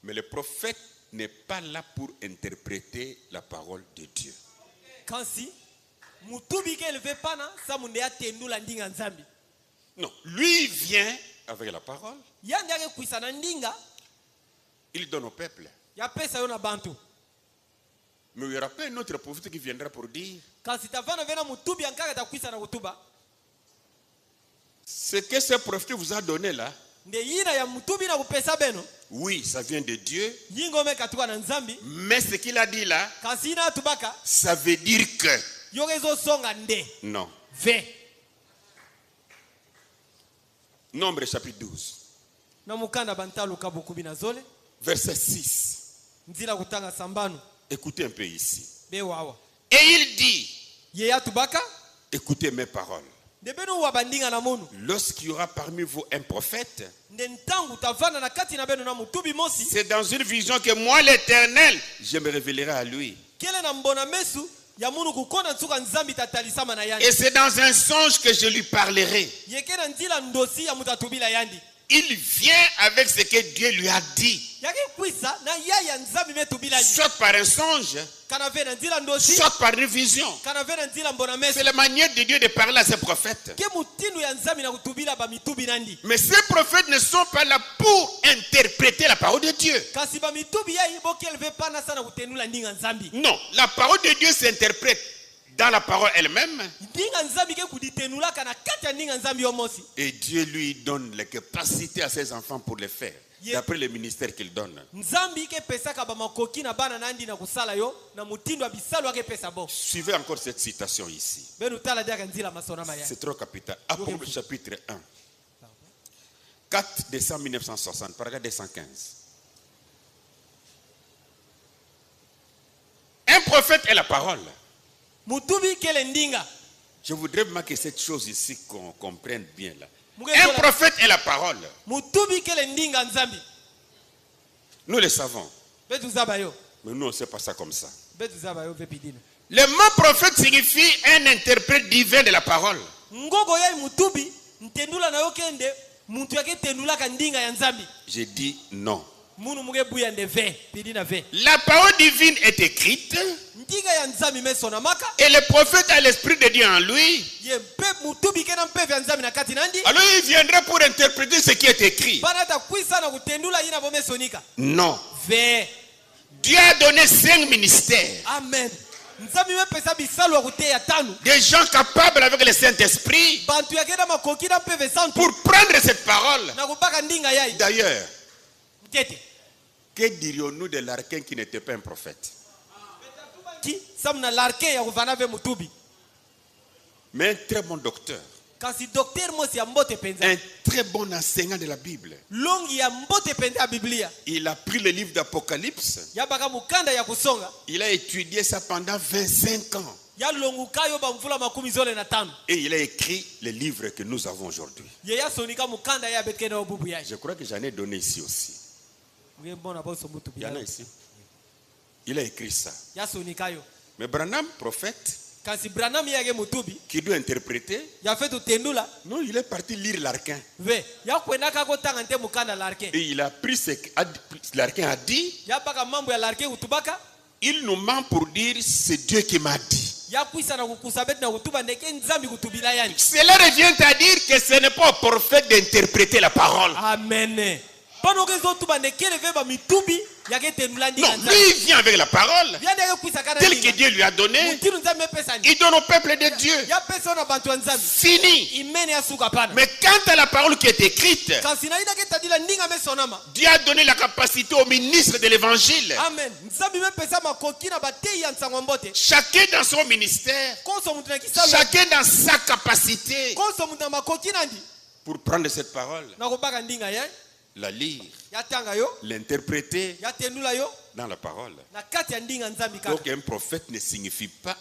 Mais le prophète n'est pas là pour interpréter la parole de Dieu. kansi mutubi ke eleve pana samu nde atendula ndinga nzambi Non, lui vient avec la parole, yandi ake kuisana ndinga il donne au peuple. ya pesa yo na bantu Mais il n'y aura pas un autre prophète qui viendra pour dire kansi tavana vena mutubi ankaka takuisana kutuba ce que ce prophète vous a donné là. nde yina ya mutubi na kupesa beno Oui, ça vient de Dieu, yingo meka tuka na nzambi mais ce qu'il a dit là, kansi ina atubaka ça veut dire que yoke ezosonga nde non. ve Nombre chapitre 12, na mukanda bantaluka bukubi na zole verset 6. nzila kutanga sambanu Écoutez un peu ici. bewawa Et il dit, ye atubaka écoutez mes paroles. nde beno wa bandinga na munu Lorsqu'il y aura parmi vous un prophète, nde ntangu tavana na kati na beno na mutubi mosi c'est dans une vision que moi l'Éternel, je me révélerai à lui. kele na mbona mesu ya munu kukona nsuka nzambi tatalisama na yandi Et c'est dans un songe que je lui parlerai. yeke na nzila ndosi ya mutatubila yandi Il vient avec ce que Dieu lui a dit. yake kwisa na yaya nzambi metubila yandi Soit par un songe, kana ve na nzila ndosi soit par une vision. kana ve na nzila mbona mesu C'est la manière de Dieu de parler à ses prophètes. ke mutinu ya nzambi na kutubila ba mitubi nandi Mais ces prophètes ne sont pas là pour interpréter la parole de Dieu. kasi ba mitubi yai bokeleve pana sana kutenula ndinga nzambi Non, la parole de Dieu s'interprète dans la parole elle-même. ndinga nzambi ke kuditenulaka na kati ya ndinga nzambi yo mosi Et Dieu lui donne les capacités à ses enfants pour le faire. d'après le ministère qu'il donne. Nzambi ke pesaka ba makoki na bana nandi na kusala yo na mutindo abisalo ake pesa bo. Suivez encore cette citation ici. Benu tala dia kanzila masona maya. C'est trop capital. Apôtre chapitre 1. 4 décembre 1960, paragraphe 215. Un prophète est la parole. Mutubi kele ndinga. Je voudrais vraiment que cette chose ici qu'on comprenne bien là. Un prophète est la parole. Mutubi kele ndinga nzambi. Nous le savons. Betu zabayo. Mais nous on ne sait pas ça comme ça. Betu zabayo vepidina. Le mot prophète signifie un interprète divin de la parole. Ngogo ya mutubi ntendula na yo kende muntu yake tendula ka ndinga ya nzambi. Je dis non. Munu muge buya ndeve pidina ve. La parole divine est écrite. Ndinga ya nzambi mesona maka. Et le prophète a l'esprit de Dieu en lui. Ye mpe mutubi kena mpe vya nzambi na kati nandi. Alors il viendra pour interpréter ce qui est écrit. Bana ta kwisa na kutendula ina bome sonika. Non. Ve. Dieu a donné 5 ministères. Amen. Nzambi me pesa bisalo akute ya tanu. Des gens capables avec le Saint-Esprit Bantu ya kena makoki na mpe vesantu. pour prendre cette parole. Na kubaka ndinga yai. D'ailleurs, Tete. que dirions-nous de l'archin qui n'était pas un prophète? Ki samna larke ya kuvana ve mutubi. Mais un très bon docteur. Kasi docteur mosi ya mbote penza. Un très bon enseignant de la Bible. Longi ya mbote penza ya Biblia. Il a pris le livre d'Apocalypse. Ya baka mukanda ya kusonga. Il a étudié ça pendant 25 ans. Ya longu kayo ba mvula makumi zole na tano. Et il a écrit le livre que nous avons aujourd'hui. Ye ya sonika mukanda ya betkena obubu ya. Je crois que j'en ai donné ici aussi. Il y en a ici. Il a écrit ça. Ya sonika yo. Mais Branham, prophète, Kasi Branham yage mutubi. qui doit interpréter, Ya fetu tendula. non, il est parti lire l'archin. Ve. Ya kwenda kako tangante mukanda larke. Et il a pris ce que l'archin a dit. Ya baka mambo ya larke utubaka. Il nous ment pour dire c'est Dieu qui m'a dit. Ya kwisa na kukusabet na kutuba ndeke nzambi kutubila yani. Cela revient à dire que ce n'est pas au prophète d'interpréter la parole. Amen. Pano kezo tuba ndeke leve ba mitubi yake tendula ndinga Non, nzambi. lui il vient avec la parole Ya ndeke kwisa kana telle que Dieu lui a donné. Mutiru nzambi pesa ni. Il donne au peuple de Dieu. Ya pesa na bantu nzambi. Fini. Imene ya suka pana. Mais quant à la parole qui est écrite, Kasi na ina ke tadila ndinga mesonama. Dieu a donné la capacité au ministre de l'évangile. Amen. Nzambi me pesa makoki na batei ya nsango mbote. Chacun dans son ministère, Konso mutu na kisalo. chacun dans sa capacité Konso mutu na makoki nandi. pour prendre cette parole, Na kubaka ndinga ya. la lire, Ya tanga yo. l'interpréter Ya tendula yo. dans la parole. Na kati ya ndinga nzambi kaka. Donc un prophète ne signifie pas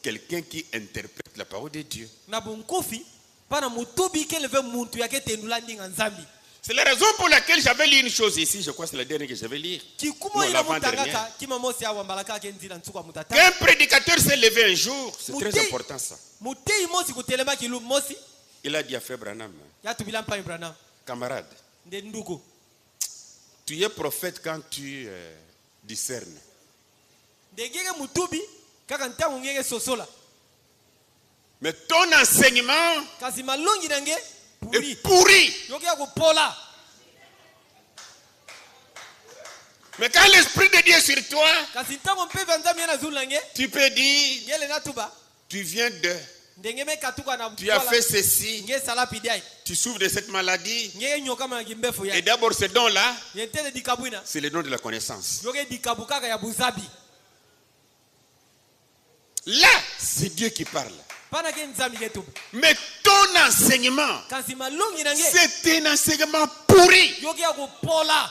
quelqu'un qui interprète la parole de Dieu. Na bunkufi pana mutubi ke leve muntu yake tendula ndinga nzambi. C'est la raison pour laquelle j'avais lu une chose ici, je crois que c'est la dernière que je vais lire. Kikumo Non, ina l'avant-dernière. mutangaka kima mosi ya wambalaka ke nzila ntsuka mutata. Qu'un prédicateur s'est levé un jour, c'est Mouté. très important ça. Mutei mosi kutelema kilu mosi Il a dit à Frère Branham, ya tubila mpa Ibrahim. camarade, Nde ndugu. tu es prophète quand tu discernes. Ndegege mutubi kaka ntango ngege sosola. Mais ton enseignement Kasi malongi nange est puri. pourri. Yoke ya kupola. Mais quand l'Esprit de Dieu est sur toi, Kasi ntango mpe vanzami yana zulu nange. tu peux dire, Ngele natuba. tu viens de, Ndenge me katuka na tu as fait ceci, nge salapi diai. tu souffres de cette maladie. Ngege nyoka ma ngimbefu Et ya. d'abord, ce don-là, Yentele dikabwina. c'est le don de la connaissance. Yoke dikabukaka ya buzabi. Là, c'est Dieu qui parle. Pana ke nzambi ketu. Mais ton enseignement, Kasi malongi nange. c'est un enseignement pourri. Yoke ya kupola.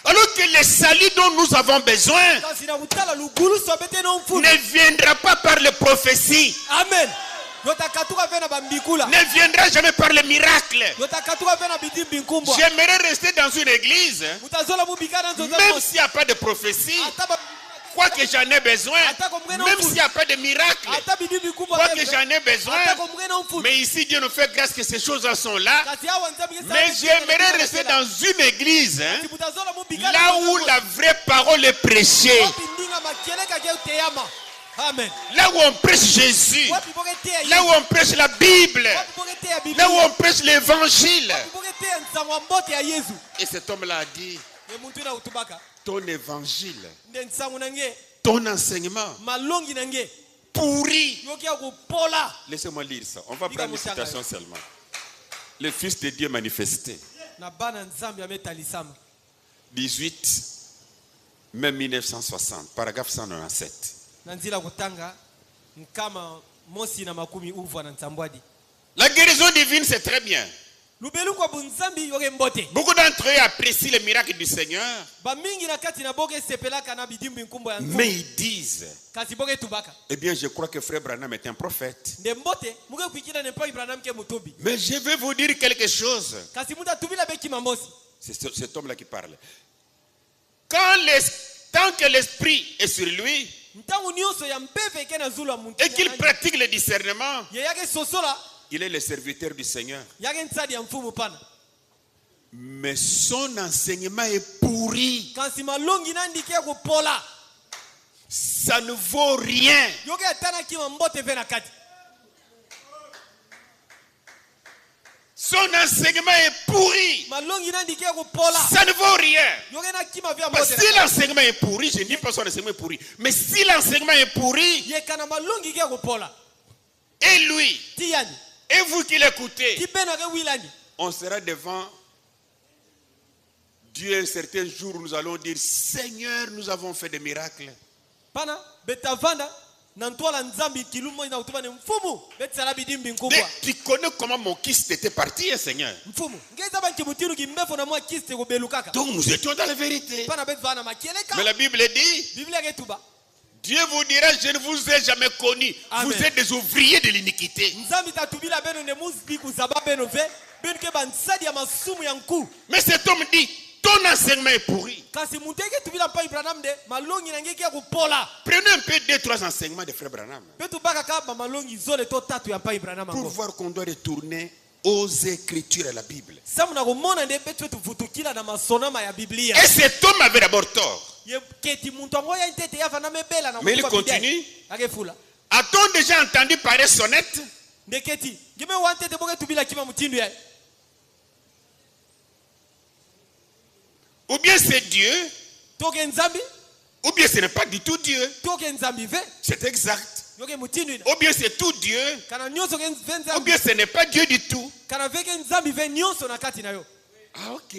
Alors que le salut dont nous avons besoin Kasi na kutala lugulu sobete no mfu. ne viendra pas par les prophéties, Amen. Yota katuka vena bambikula. ne viendra jamais par les miracles. Yota katuka vena bidimbi nkumbwa. J'aimerais rester dans une église, Mutazola mubikana nzo za même mosi. s'il n'y a pas de prophétie, Ataba quoi que j'en ai besoin, même s'il n'y a pas de miracle, ata bidimbi kubwa. quoi que j'en ai besoin. Atako mgena mfu. Mais ici, Dieu nous fait grâce que ces choses sont là. Kasi awa nzambi ke Mais j'aimerais rester dans une église Mutazola mubikana. là où la vraie parole est prêchée, Wapi ndinga makeleka ke uteyama. Amen. là où on prêche Jésus, Wapi boke teya. là où on prêche la Bible, Wapi boke teya Biblia. là où on prêche l'évangile. Wapi boke teya nsango mbote ya Yesu. Et cet homme-là a dit, Ye muntu na utubaka. ton évangile, Nde nsango nange. ton enseignement Malongi nange. pourri. Yoke ya kupola. Laissez-moi lire ça. On va Diga prendre une mutanga. citation seulement. Le Fils de Dieu manifesté. na bana nzambe ametalisama 18 mai 1960, paragraphe 197. na nzila kutanga nkama mosi na makumi uvwa na nsambwadi. La guérison divine, c'est très bien. Lubelu kwa bunzambi yoge mbote. Beaucoup d'entre eux apprécient les miracles du Seigneur, Ba mingi na kati na boge sepelaka na bidimbi nkumbo ya mais ils disent, kasi boge tubaka. eh bien, je crois que Frère Branham est un prophète. Nde mbote muge kuikina ne pa Ibrahim ke mutubi. Mais je vais vous dire quelque chose. Kasi muda tubila beki mamosi. C'est cet homme-là qui parle. Tant que l'esprit est sur lui Ntangu nyonso ya mbeve ke na zulu muntu. et qu'il pratique le discernement, Ye yake sosola il est le serviteur du Seigneur. yake ntsadi ya mfumu pana. Mais son enseignement est pourri. Kasi malongi nandi ke kupola. Ça ne vaut rien. Yoge atana kima mbote ve na kati. Son enseignement est pourri. Malongi nandi ke kupola. Ça ne vaut rien. Yoge na kima vya Parce mbote. que si l'enseignement est pourri, je ne dis pas son enseignement est pourri, mais si l'enseignement est pourri, Ye kana malongi ke kupola. et lui, Tiyani. et vous qui l'écoutez, Kipena ke wilani. on sera devant Dieu un certain jour où nous allons dire, Seigneur, nous avons fait des miracles. Pana betavanda na ntwala nzambi kilumo ina utuma ni mfumu betsala bidimbi Mais nkubwa. tu connais comment mon kyste était parti, hein, Seigneur. Mfumu ngeza banki mutiru kimbefo na mwa kiste kubelukaka. Donc nous étions dans la vérité. Pana betvana makieleka. Mais la Bible dit, Biblia ketuba. Dieu vous dira, je ne vous ai jamais connu. Amen. Vous êtes des ouvriers de l'iniquité. Nzambi tatubila beno ne muzbi kuzaba beno ve beno ke bansadi ya masumu ya nku. Mais cet homme dit, ton enseignement est pourri. Kasi muteke tubila pa Ibrahim de malongi na ngeke ya kupola. Prenez un peu 2-3 enseignements de Frère Branham Betu baka kaba malongi zole to tatu ya pa Ibrahim pour ngo. voir qu'on doit retourner aux Écritures et à la Bible. Samu na kumona nde betu tuvutukila na masonama ya Biblia. Et cet homme avait d'abord tort. Ye keti muntu ngoya ntete ya vana mebela na Mais il kutuba Biblia. continue. Akefula. A-t-on déjà entendu parler sonnette? Ndeketi ngime wante te boke tubila kima mutindu ya. Ou bien c'est Dieu, Toke nzambi ou bien ce n'est pas du tout Dieu. toke nzambi ve C'est exact. yoke mutindu ina. Ou bien c'est tout Dieu, Kana nyonso ke ve ou nzambi bien ce n'est pas Dieu du tout. kana veke nzambi ve nyonso na kati na yo. Ah, ok.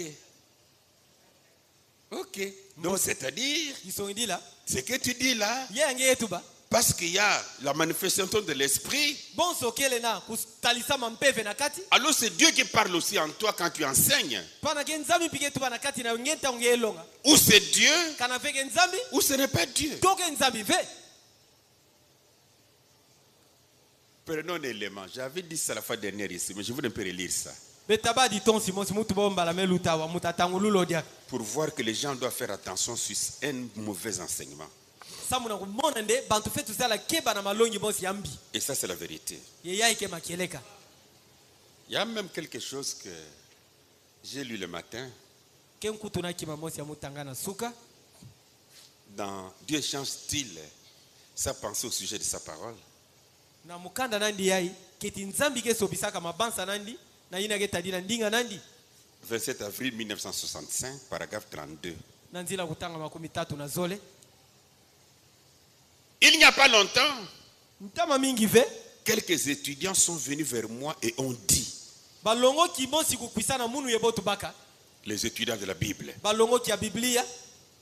Ok. Donc, c'est-à-dire, Kisongidila ce que tu dis là, ye ange yetuba. parce qu'il y a la manifestation de l'esprit, Bon sokele na kutalisa mampeve na kati. alors c'est Dieu qui parle aussi en toi quand tu enseignes. Pana ke nzambi pike tuba na kati na ngenta unge elonga. Ou c'est Dieu, Kana veke nzambi ou ce n'est pas Dieu. toke nzambi ve. Prenons un élément. J'avais dit ça la fois dernière ici, mais je voudrais un peu relire ça. Betaba di ton simosi mutu bomba la meluta wa mutatangululo dia. Pour voir que les gens doivent faire attention sur un mauvais enseignement. Samu na kumona nde bantu fetu zala keba na malongi bosi yambi. Et ça, c'est la vérité. Ye yai ke makieleka. Il y a même quelque chose que j'ai lu le matin. Ken kutuna kima mosi ya mutangana suka. Dans Dieu change-t-il sa pensée au sujet de sa parole? Na mukanda nandi yai keti nzambi ke sobisaka mabansa nandi na ina ke tadina ndinga nandi. 27 avril 1965, paragraphe 32. Na nzila kutanga makumi tatu na zole. Il n'y a pas longtemps, Ntama mingi ve quelques étudiants sont venus vers moi et ont dit, balongo ki mosi kukwisana munu yebotu baka. les étudiants de la Bible, Balongo ki ya Biblia.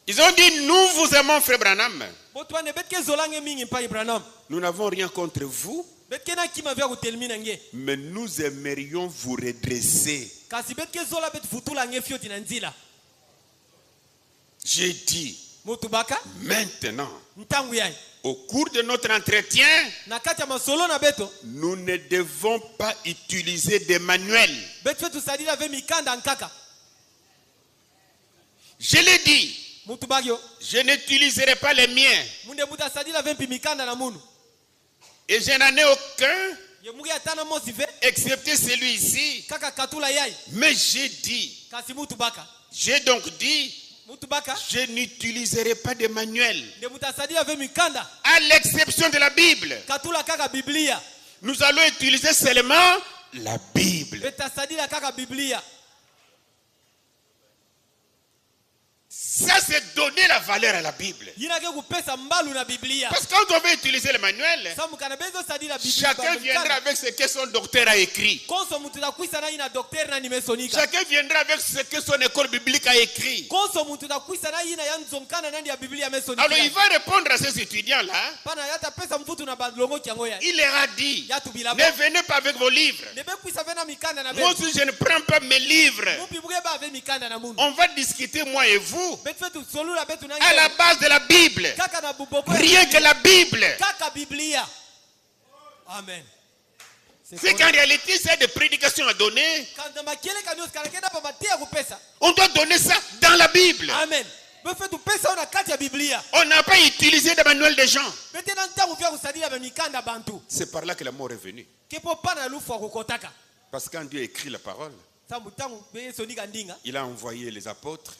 ils ont dit, nous vous aimons, Frère Branham. Botwane betke zolange mingi pa Ibrahim. Nous n'avons rien contre vous, Betke na kima vya kutelmina nge. mais nous aimerions vous redresser. Kasi betke zola bet futula nge fioti na nzila. J'ai dit, Mutu baka maintenant, ntangu yai. au cours de notre entretien, Na kati ya masolo na beto nous ne devons pas utiliser des manuels. bet fetu sadila ve mikanda nkaka. Je l'ai dit, Mutu bagyo je n'utiliserai pas les miens. munde buta sadila ve pi mikanda na munu. Et je n'en ai aucun, Ye muge atana mosi ve excepté celui ici. kaka katula yai. Mais j'ai dit, Kasi mutu baka. j'ai donc dit, Mutu baka je n'utiliserai pas de manuel. de buta sadila ve mikanda. À l'exception de la Bible. Katula kaka Biblia. Nous allons utiliser seulement la Bible. Beta sadila kaka Biblia. Ça, c'est donner la valeur à la Bible. yina ke kupesa mbalu na Biblia. Parce que quand on veut utiliser le manuel, Samu kana bezo sadi la Biblia. chacun viendra avec ce que son docteur a écrit. Konso mutu na kwisa na ina docteur na nimesonika. Chacun viendra avec ce que son école biblique a écrit. Konso mutu na kwisa na ina yanzonkana nandi ya Biblia mesonika. Alors il va répondre à ces étudiants-là. Pana yata pesa mfutu na badlongo kiango ya. Il leur a dit, Yatu bilabo. ne venez pas avec vos livres. Nebe kwisa vena mikanda na Moi bezo. aussi, je ne prends pas mes livres. Mupi buge ba ave mikanda na mundu. On va discuter, moi et vous, Betfetu solula betu na à la base de la Bible. kaka na buboko. Rien que la Bible. Kaka Biblia. Amen. C'est qu'en réalité, c'est des prédications à donner. Kanda makele kanyo skalekenda pa matia kupesa. On doit donner ça dans la Bible. Amen. Betfetu pesa ona kati ya Biblia. On n'a pas utilisé le manuel des gens. Betena ntangu vya kusadila ba mikanda bantu. C'est par là que la mort est venue. Kepo pana lufu akukotaka. Parce que quand Dieu écrit la parole, Sambu tangu beye sonika ndinga. il a envoyé les apôtres,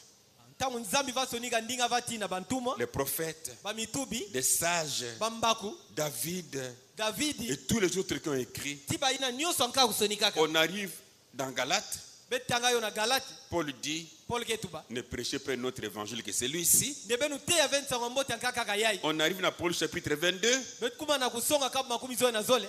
Tangu nzambi va sonika ndinga vati na bantumo. les prophètes, Ba mitubi. les sages, Bambaku. David Davidi. et tous les autres qui ont écrit. Tiba ina nyoso anka kusonikaka. On arrive dans Galates, Betanga yo na Galati. Paul dit, Paul ketuba. ne prêchez pas notre évangile que celui-ci. Debenu te ya 25 mbote anka kaka yai. On arrive dans Paul chapitre 22. Betkuma na kusonga kama makumi zoe na zole.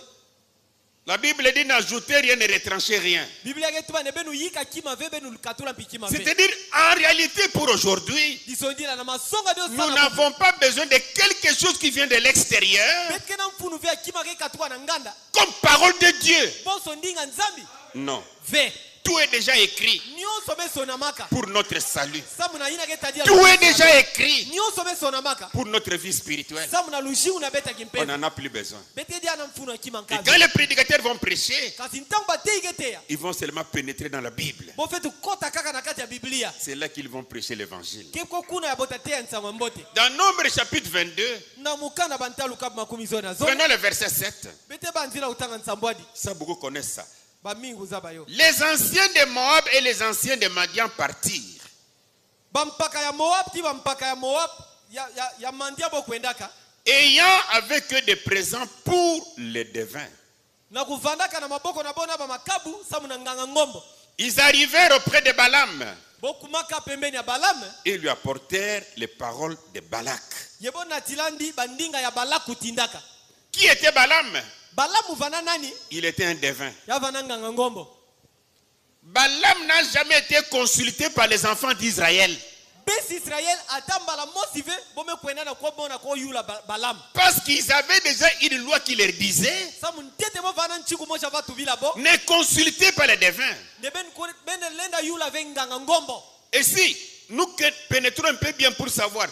La Bible dit n'ajoutez rien, ne retranchez rien. Biblia ketuba nebenu yika kima ve benu katula mpikima ve. C'est-à-dire, en réalité, pour aujourd'hui, Disondila na masonga dio nous sana. n'avons pas besoin de quelque chose qui vient de l'extérieur Betkena mfunu ve kima ke katwa na nganda. comme parole de Dieu. Bonso ndinga nzambi. Non. Ve. Tout est déjà écrit Nyonso be sonamaka. pour notre salut. Samu na ina ke tadia. Tout est déjà écrit Nyonso be sonamaka. pour notre vie spirituelle. Samu na lushi una beta On kimpe. n'en a plus besoin. Bete dia na mfunu kima Et nkazi. quand les prédicateurs vont prêcher, Kasi ntangu batei ketea. ils vont seulement pénétrer dans la Bible. Bo fetu kota kaka na kati ya Biblia. C'est là qu'ils vont prêcher l'évangile. Keko kuna ya botate ya nsango mbote. Dans Nombre chapitre 22, Na mukana bantalu kap makumi zoe na zole. prenons le verset 7. Bete banzila utanga nsambwadi. Ça, beaucoup connaissent ça. Ba mingu zaba yo. Les anciens de Moab et les anciens de Madian partirent. Bampaka ya Moab ti bampaka ya Moab ya mandia bo kwendaka. Ayant avec eux des présents pour les devins. Na kuvandaka na maboko na bona ba makabu samu na nganga ngombo. Ils arrivèrent auprès de Balaam Bokumaka pembeni ya Balaam. et lui apportèrent les paroles de Balak. Yebo na tilandi bandinga ya Balaku tindaka. Qui était Balaam? Balamu vana nani? Il était un devin. Ya vana nganga ngombo. Balaam n'a jamais été consulté par les enfants d'Israël. Bes Israël atambala mosive bome kwenda na ko bona ko yula Balaam. Parce qu'ils avaient déjà une loi qui leur disait Samu ntete mo vana nchiku moja vatu vila bo. ne consultez pas les devins. Ne ben lenda yula venganga ngombo. Et si nous pénétrons un peu bien pour savoir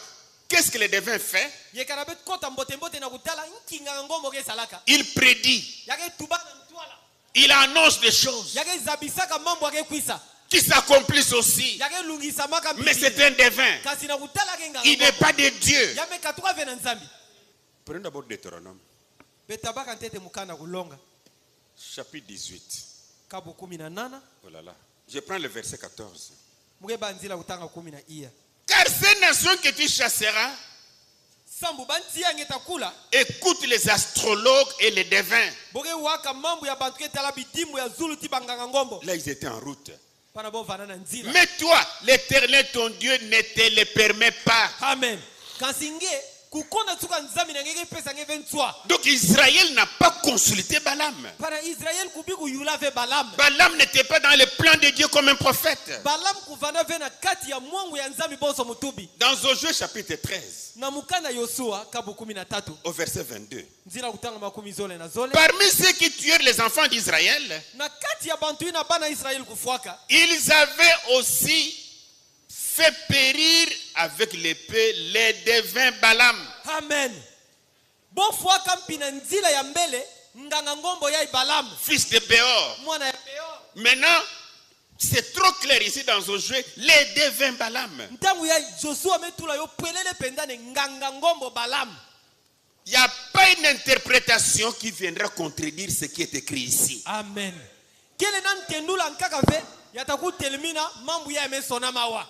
qu'est-ce que les devins font, Yekarabet kota mbote mbote na kutala nkinga ngombo ke salaka. il prédit, Yake tubana mtwala. il annonce des choses Yake zabisaka mambo yake kwisa. qui s'accomplissent aussi. Yake lungisa maka Mais c'est un devin. kasi na kutala ke nganga. Il n'est pas de Dieu. Yame katwa vena nzambi. Prenons d'abord Deutéronome, Betabaka ntete mukana kulonga. chapitre 18. Kabu 18. Oh là là. Je prends le verset 14. Muge banzila utanga 10 iya. Car ces nations que tu chasseras, Sambu banti yangeta kula. écoute les astrologues et les devins. Boge waka mambo ya bantu ke tala bidimu ya zulu ti banganga ngombo. Là, ils étaient en route. Pana bo vana na nzila. Mais toi, l'Éternel, ton Dieu, ne te le permet pas. Amen. Kansinge kukona tsuka nzambi na ngeke pesa ngeve ntswa. Donc Israël n'a pas consulté Balaam. Para Israël kubiku yula ve Balaam. Balaam n'était pas dans le plan de Dieu comme un prophète. Balaam kuvana ve na kati ya mwangu ya nzambi boso mutubi. Dans Josué chapitre 13, Na mukana Yosua kabu 13. au verset 22. Nzila kutanga makumi zole na zole. Parmi ceux qui tuèrent les enfants d'Israël, Na kati ya bantu ina bana Israël kufuaka. ils avaient aussi fait périr avec l'épée les devins Balaam. Amen. Bo fuaka mpina nzila ya mbele nganga ngombo ya Balaam. Fils de Béor. Mwana ya Beor. Maintenant, c'est trop clair ici dans Josué, les devins Balaam. Ntangu ya Joshua metula yo pelele pendane nganga ngombo Balaam. Il n'y a pas une interprétation qui viendra contredire ce qui est écrit ici. Amen. Kele nan tendula nkaka ve yataku telmina mambu ya emesona mawa.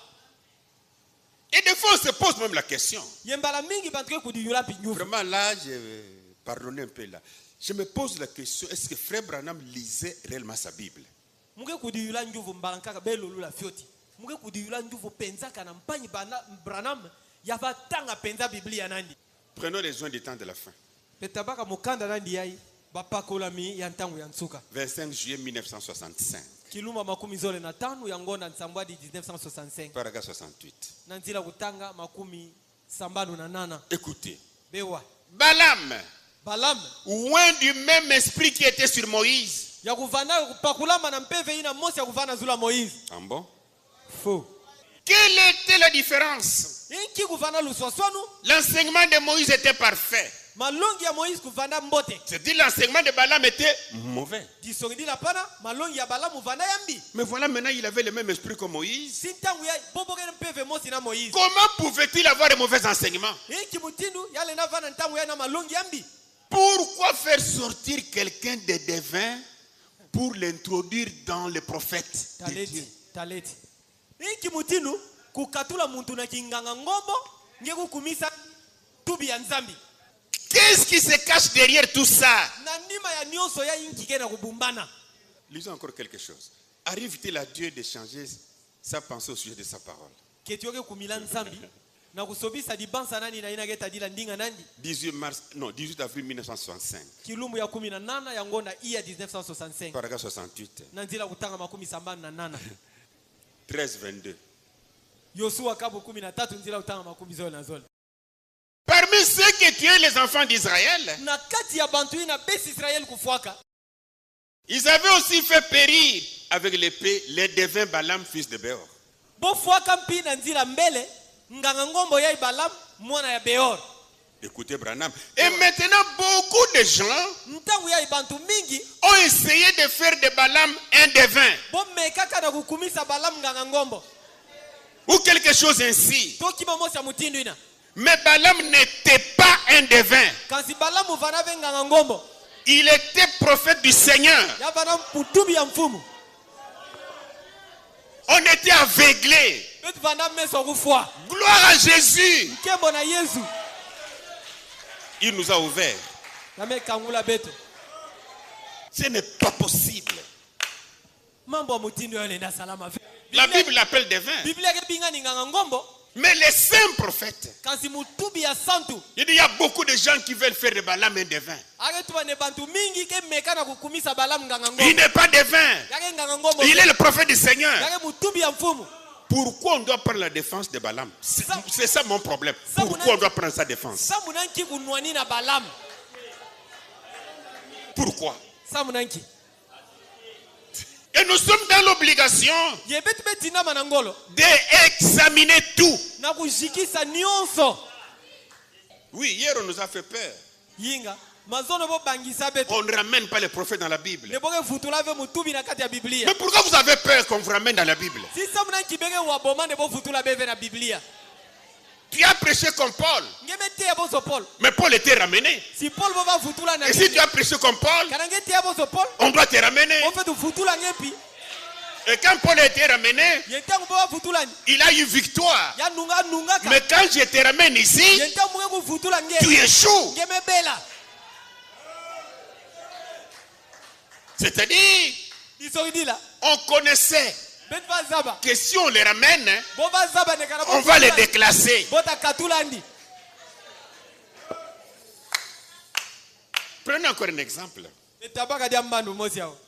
Et des fois, on se pose même la question. Yembala mingi bantuke kudiyula pinyufu. Vraiment là, pardonnez un peu là. Je me pose la question, est-ce que Frère Branham lisait réellement sa Bible? Muke kudiyula njuvu mbala nkaka belolu la fioti. muke kudiyula nduvo penza kana mpanyi Branham ya vatanga penza Biblia nandi. Prenons les joints du temps de la fin. Petabaka mukanda nandi yai bapakolami ya ntango ya nsuka. 25 juillet 1965. Kiluma makumi zole na tano ya ngonda nsambwadi 1965. Paragraphe 68. Nanzila kutanga makumi sambano na nana. Écoutez. Bewa. Balaam, loin du même esprit qui était sur Moïse. Ya kuvana pakulama na mpeve ina Mose ya kuvana zula Moïse. Ah bon? Faux. Quelle était la différence? Inki kuvana luswaswanu. L'enseignement de Moïse était parfait. Malongi ya Moïse kuvana mbote. C'est-à-dire l'enseignement de Balaam était mauvais. Disongidi la pana malongi ya Balaam kuvana yambi. Mais voilà, maintenant il avait le même esprit que Moïse. Sintangu ya boboke mpeve Mose na Moïse. Comment pouvait-il avoir de mauvais enseignements? Inki mutindu yale na vana ntangu ya na malongi yambi. Pourquoi faire sortir quelqu'un de devin pour l'introduire dans les prophètes de Dieu? Taleti. Inki mutinu kukatula muntu na kinganga ngombo ngeku kumisa tubi ya nzambi. Qu'est-ce qui se cache derrière tout ça? Nandima ya nyoso ya inki kena kubumbana. Lisons encore quelque chose. Arrive-t-il à Dieu de changer sa pensée au sujet de sa parole? Ketioke kumila nzambi na kusobisa dibansa nani na ina geta dila ndinga nandi? 18 avril 1965. Kilumbu ya 18 ya ngonda iya 1965. Paragraphe 68. Nanzila kutanga makumi sambani na nana. 13-22. Yosua kabu 13 nzila kutanga makumi zole na zole. Parmi ceux qui tuaient les enfants d'Israël, na kati ya bantu ina besi Israël kufuaka, ils avaient aussi fait périr avec l'épée les devins Balaam fils de Béor. Bo fuaka mpi na nzila mbele nganga ngombo ya Balaam mwana ya Beor. Écoutez Branham. Et maintenant beaucoup de gens ntangu ya bantu mingi ont essayé de faire de Balaam un devin. Bo mekaka na kukumisa Balaam nganga ngombo ou quelque chose ainsi. To kima mosi ya mutindu ina. Mais Balaam n'était pas un devin. Kansi Balaam uvana nganga ngombo. Il était prophète du Seigneur. Ya bana putubi ya mfumu. On était aveuglés. Gloire à Jésus. Jésus. Il nous a ouverts. Ce n'est pas possible. La Bible l'appelle devin. Mais les saints prophètes, il y a beaucoup de gens qui veulent faire de Balaam un devin. Il n'est pas devin. Il est le prophète du Seigneur. Pourquoi on doit prendre la défense de Balaam? C'est ça mon problème. Pourquoi on doit prendre sa défense? Pourquoi? Et nous sommes dans l'obligation d'examiner tout. Oui, hier on nous a fait peur. On ne ramène pas les prophètes dans la Bible. Mais pourquoi vous avez peur qu'on vous ramène dans la Bible? Tu as prêché comme Paul. Mais Paul était ramené. Et si tu as prêché comme Paul, on doit te ramener. Et quand Paul a été ramené, il a eu victoire. Mais quand je te ramène ici, tu échoues. C'est-à-dire, on connaissait que si on les ramène, on va les déclasser. Prenons encore un exemple.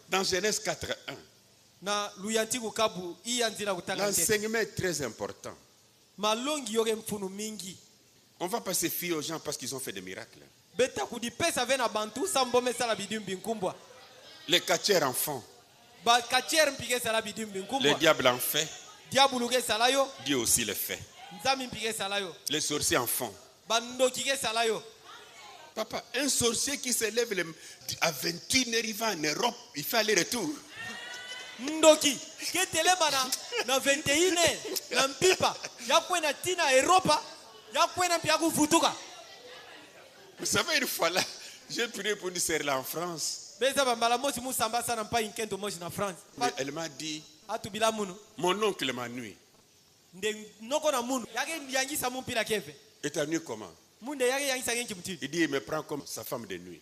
Dans Genèse 4:1, l'enseignement est très important. On va pas se fier aux gens parce qu'ils ont fait des miracles. Les catcheurs en font. Le diable en fait. Dieu aussi le fait. Les sorciers en font. Papa, un sorcier qui se lève à 21h, il va en Europe, il fait aller-retour. Ndoki ketelema na 21 na mpipa ya kwenda tina Europa ya kwenda pia kufutuka. Vous savez, une fois là, j'ai prié pour une sœur là en France. Mais elle m'a dit, mon oncle m'a nuit. Et t'as nuit comment? Il dit, il me prend comme sa femme de nuit.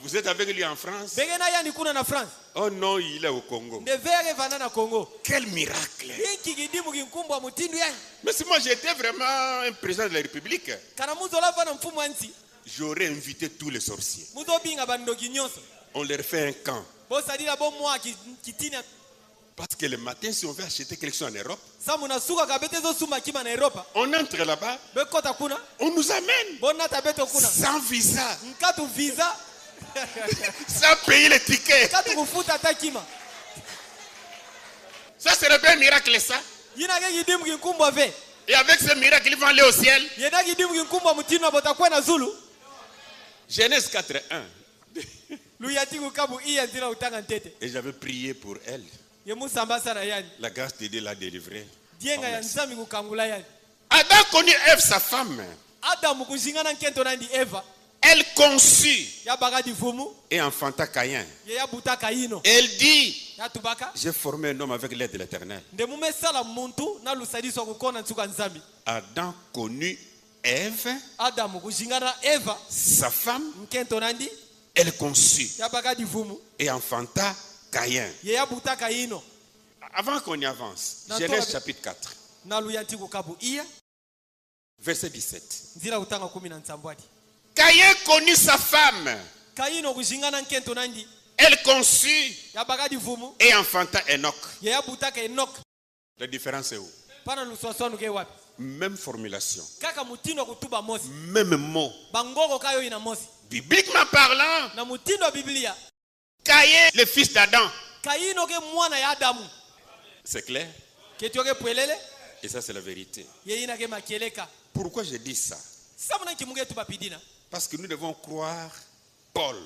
Vous êtes avec lui en France? Begena yani kuna na France. Oh non, il est au Congo. De vere vana na Congo. Quel miracle! Inki gidimu kinkumbwa mutindu yani. Mais si moi j'étais vraiment un président de la République, Kana muzola vana mfumu anti. j'aurais invité tous les sorciers. Muzo binga bandoki nyonso. On leur fait un camp. Bosa dila bo mwa kitina. Parce que le matin, si on veut acheter quelque chose en Europe, Samuna suka kabete zo suma kima na Europa. on entre là-bas, Bekota kuna. on nous amène Bona tabeto kuna. sans visa, Nkatu visa. sans payer les tickets. Katu kufuta takima. Ça serait bien un miracle, ça. Yina ke gidimu kinkumbwa ve. Et avec ce miracle, ils vont aller au ciel. Yena gidimu kinkumbwa mutindu abotakwa na Zulu. Genèse 4:1. Luyati kukabu iya ndira utanga ntete. Et j'avais prié pour elle. Yemusamba sana yani. La grâce de Dieu l'a délivrée. Dienga ya nzambi kukangula yani. Adam connut Ève, sa femme. Adamu kujingana nkento nandi Eva. Elle conçut Ya bagadi fumu. et enfanta Caïn. Ye ya butaka ino. Elle dit, Ya tubaka. j'ai formé un homme avec l'aide de l'Éternel. Nde mume sala muntu na lusadiso kukona nsuka nzambi. Adam connut Ève, Adamu kujingana Eva. sa femme. Nkento nandi. Elle conçut Ya bagadi fumu. et enfanta Caïn. Ye ya butaka ino. Avant qu'on y avance, Na Genèse tola- chapitre 4, Na luyanti kukabu iya. verset 17. Nzira utanga 17. Caïn connut sa femme. Kaino kujingana nkento nandi. Elle conçut Ya bagadi fumu. et enfanta Enoch. Ye ya butaka Enoch. La différence est où? Pana luswaswanu ke wapi. Même formulation, Kaka mutindo kutuba Mosi. même mot. Bangoko kayo ina Mosi. Bibliquement parlant, Na mutindo wa Biblia. Caïn, le fils d'Adam. Kaino ke mwana ya Adamu. C'est clair? Ketioke pwelele. Et ça, c'est la vérité. Ye ina ke makeleka. Pourquoi je dis ça? Samuna kimunge tu papidina. Parce que nous devons croire Paul,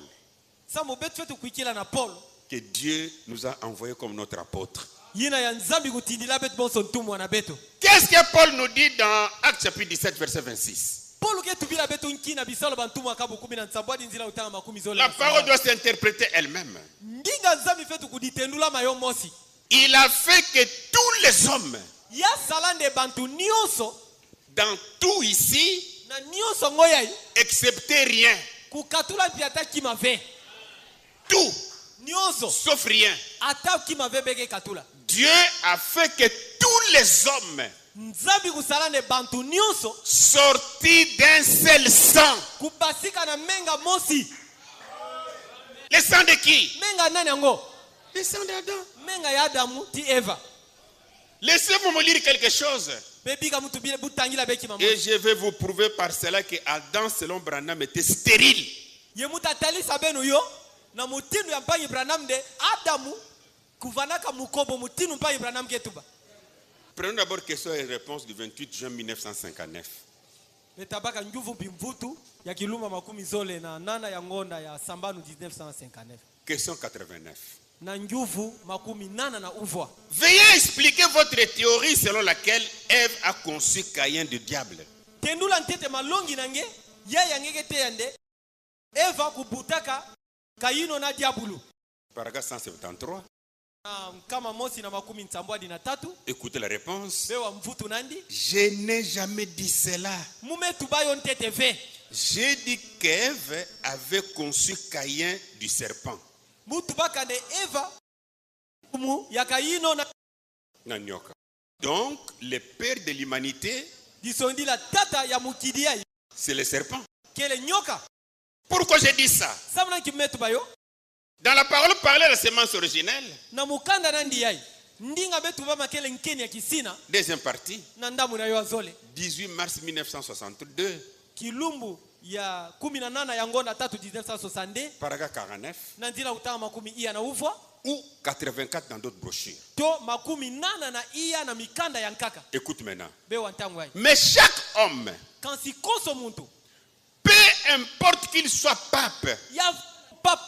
Samu betu fetu kuikila na Paul. que Dieu nous a envoyé comme notre apôtre. Yina ya nzambi kutindila betu bonso ntumwa na betu. Qu'est-ce que Paul nous dit dans Actes chapitre 17, verset 26? Paul ke tubila betu nkina bisalo bantumwa kabu 17 hadi nzila utanga makumi zola. La parole doit s'interpréter elle-même. Ndinga nzambi fetu kuditendula mayo Mosi. Il a fait que tous les hommes, Ya salande bantu nyonso dans tout ici, na nyonso ngoyai excepté rien, kukatula piata kima ve. tout, Nyonso sauf rien. ata kima ve beke katula. Dieu a fait que tous les hommes Nzambi kusalande bantu nyonso sortis d'un seul sang. kubasika na menga Mosi. Le sang de qui? Menga nani yango? Le sang d'Adam. Menga ya Adamu ti Eva. Laissez-moi me lire quelque chose. Bebika mutu bile butangila beki mamu. Et je vais vous prouver par cela que Adam, selon Branham, était stérile. Ye mutatali sabenu yo na mutinu ya mpangi Branham de Adamu kuvanaka mukobo mutinu mpangi Branham ketuba. Prenons d'abord question et réponse du 28 juin 1959. Betabaka nguvu bimvutu ya kiluma makumi zole na nana ya ngonda ya sambanu 1959. Question 89. Na nguvu makumi nana na uvwa. Veuillez expliquer votre théorie selon laquelle Ève a conçu Caïn du diable. Tendula ntete malongi nange ya yangeke te yande Eva kubutaka Kaino na diabulu. Paragraphe 173. Kama Mosi na makumi nsambwadi na tatu. Écoutez la réponse. Bewa mvutu nandi. Je n'ai jamais dit cela. Mume tubayo ntete ve. J'ai dit qu'Ève avait conçu Caïn du serpent. Mutubaka de Eva mu ya Kaino na Nanyoka. Donc, le père de l'humanité, disondi la tata ya mukidia c'est le serpent. kele nyoka. Pourquoi j'ai dit ça? Samna kimetu bayo. Dans la parole parlée, la sémence originelle, Na mukanda nandi yai. Ndinga betu bama kele nkeni ya kisina. deuxième partie, Na ndamu na yo azole. 18 mars 1962, Kilumbu ya 18 ya ngonda 3 1962. paragraphe 49, Na ndila utama makumi iya na uvwa. ou 84 dans d'autres brochures. To makumi nana na iya na mikanda ya nkaka. Écoute maintenant. Bewa ntangu yai. Mais chaque homme, Quand si konso muntu. peu importe qu'il soit pape, Ya pap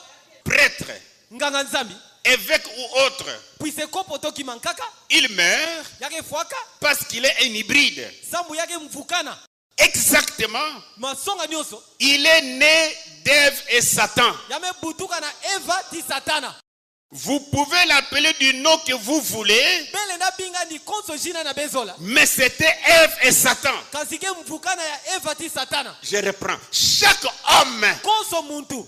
prêtre, nganga nzambi. évêque ou autre, Puise kopo toki mankaka. il meurt Yake fuaka. parce qu'il est un hybride. Sambu yake mfukana. Exactement. Masonga nyonso. Il est né d'Ève et Satan. Yame butuka na Eva ti satana. Vous pouvez l'appeler du nom que vous voulez, Bele na binga ni konso jina na bezola. mais c'était Ève et Satan. Kasike mfukana ya Eva ti satana. Je reprends. Chaque homme, Konso muntu.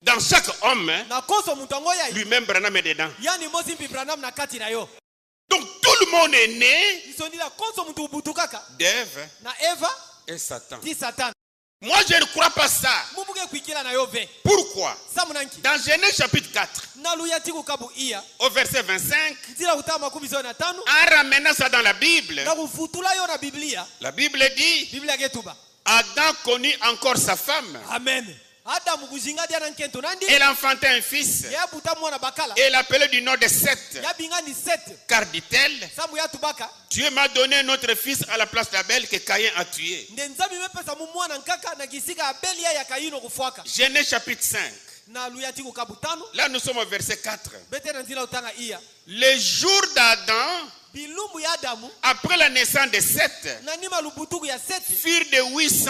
Dans chaque homme, na konso mutu yango yai lui-même Branham est dedans. yani mosi mpi Branham na kati na yo Donc tout le monde est né isondila konso mutu ubutu kaka d'Ève na Eva et Satan. ti Satan Moi je ne crois pas ça. mubuke kuikila na yo ve Pourquoi? samunanki Dans Genèse chapitre 4, na luya ti kukabu iya au verset 25, ntila kutama makumi zao na tano en ramenant ça dans la Bible, na kufutula yo na Biblia la Bible dit Biblia ketuba Adam connut encore sa femme. amen Adamu kuzinga dia na nkento nandi Elle enfantait un fils ya buta mwana bakala et l'appelait du nom de Seth. ya bingani 7 Car dit-elle, samu ya tubaka Dieu m'a donné un autre fils à la place d'Abel que Caïn a tué. nde nzambi mepesa mu mwana nkaka na kisika Abeli ya Kaino kufuaka Genèse chapitre 5. na luya ti kukabu tano Là nous sommes au verset 4. bete na nzila utanga iya Les jours d'Adam, bilumbu ya Adamu après la naissance de Seth, na nima lubutuku ya 7 furent de 800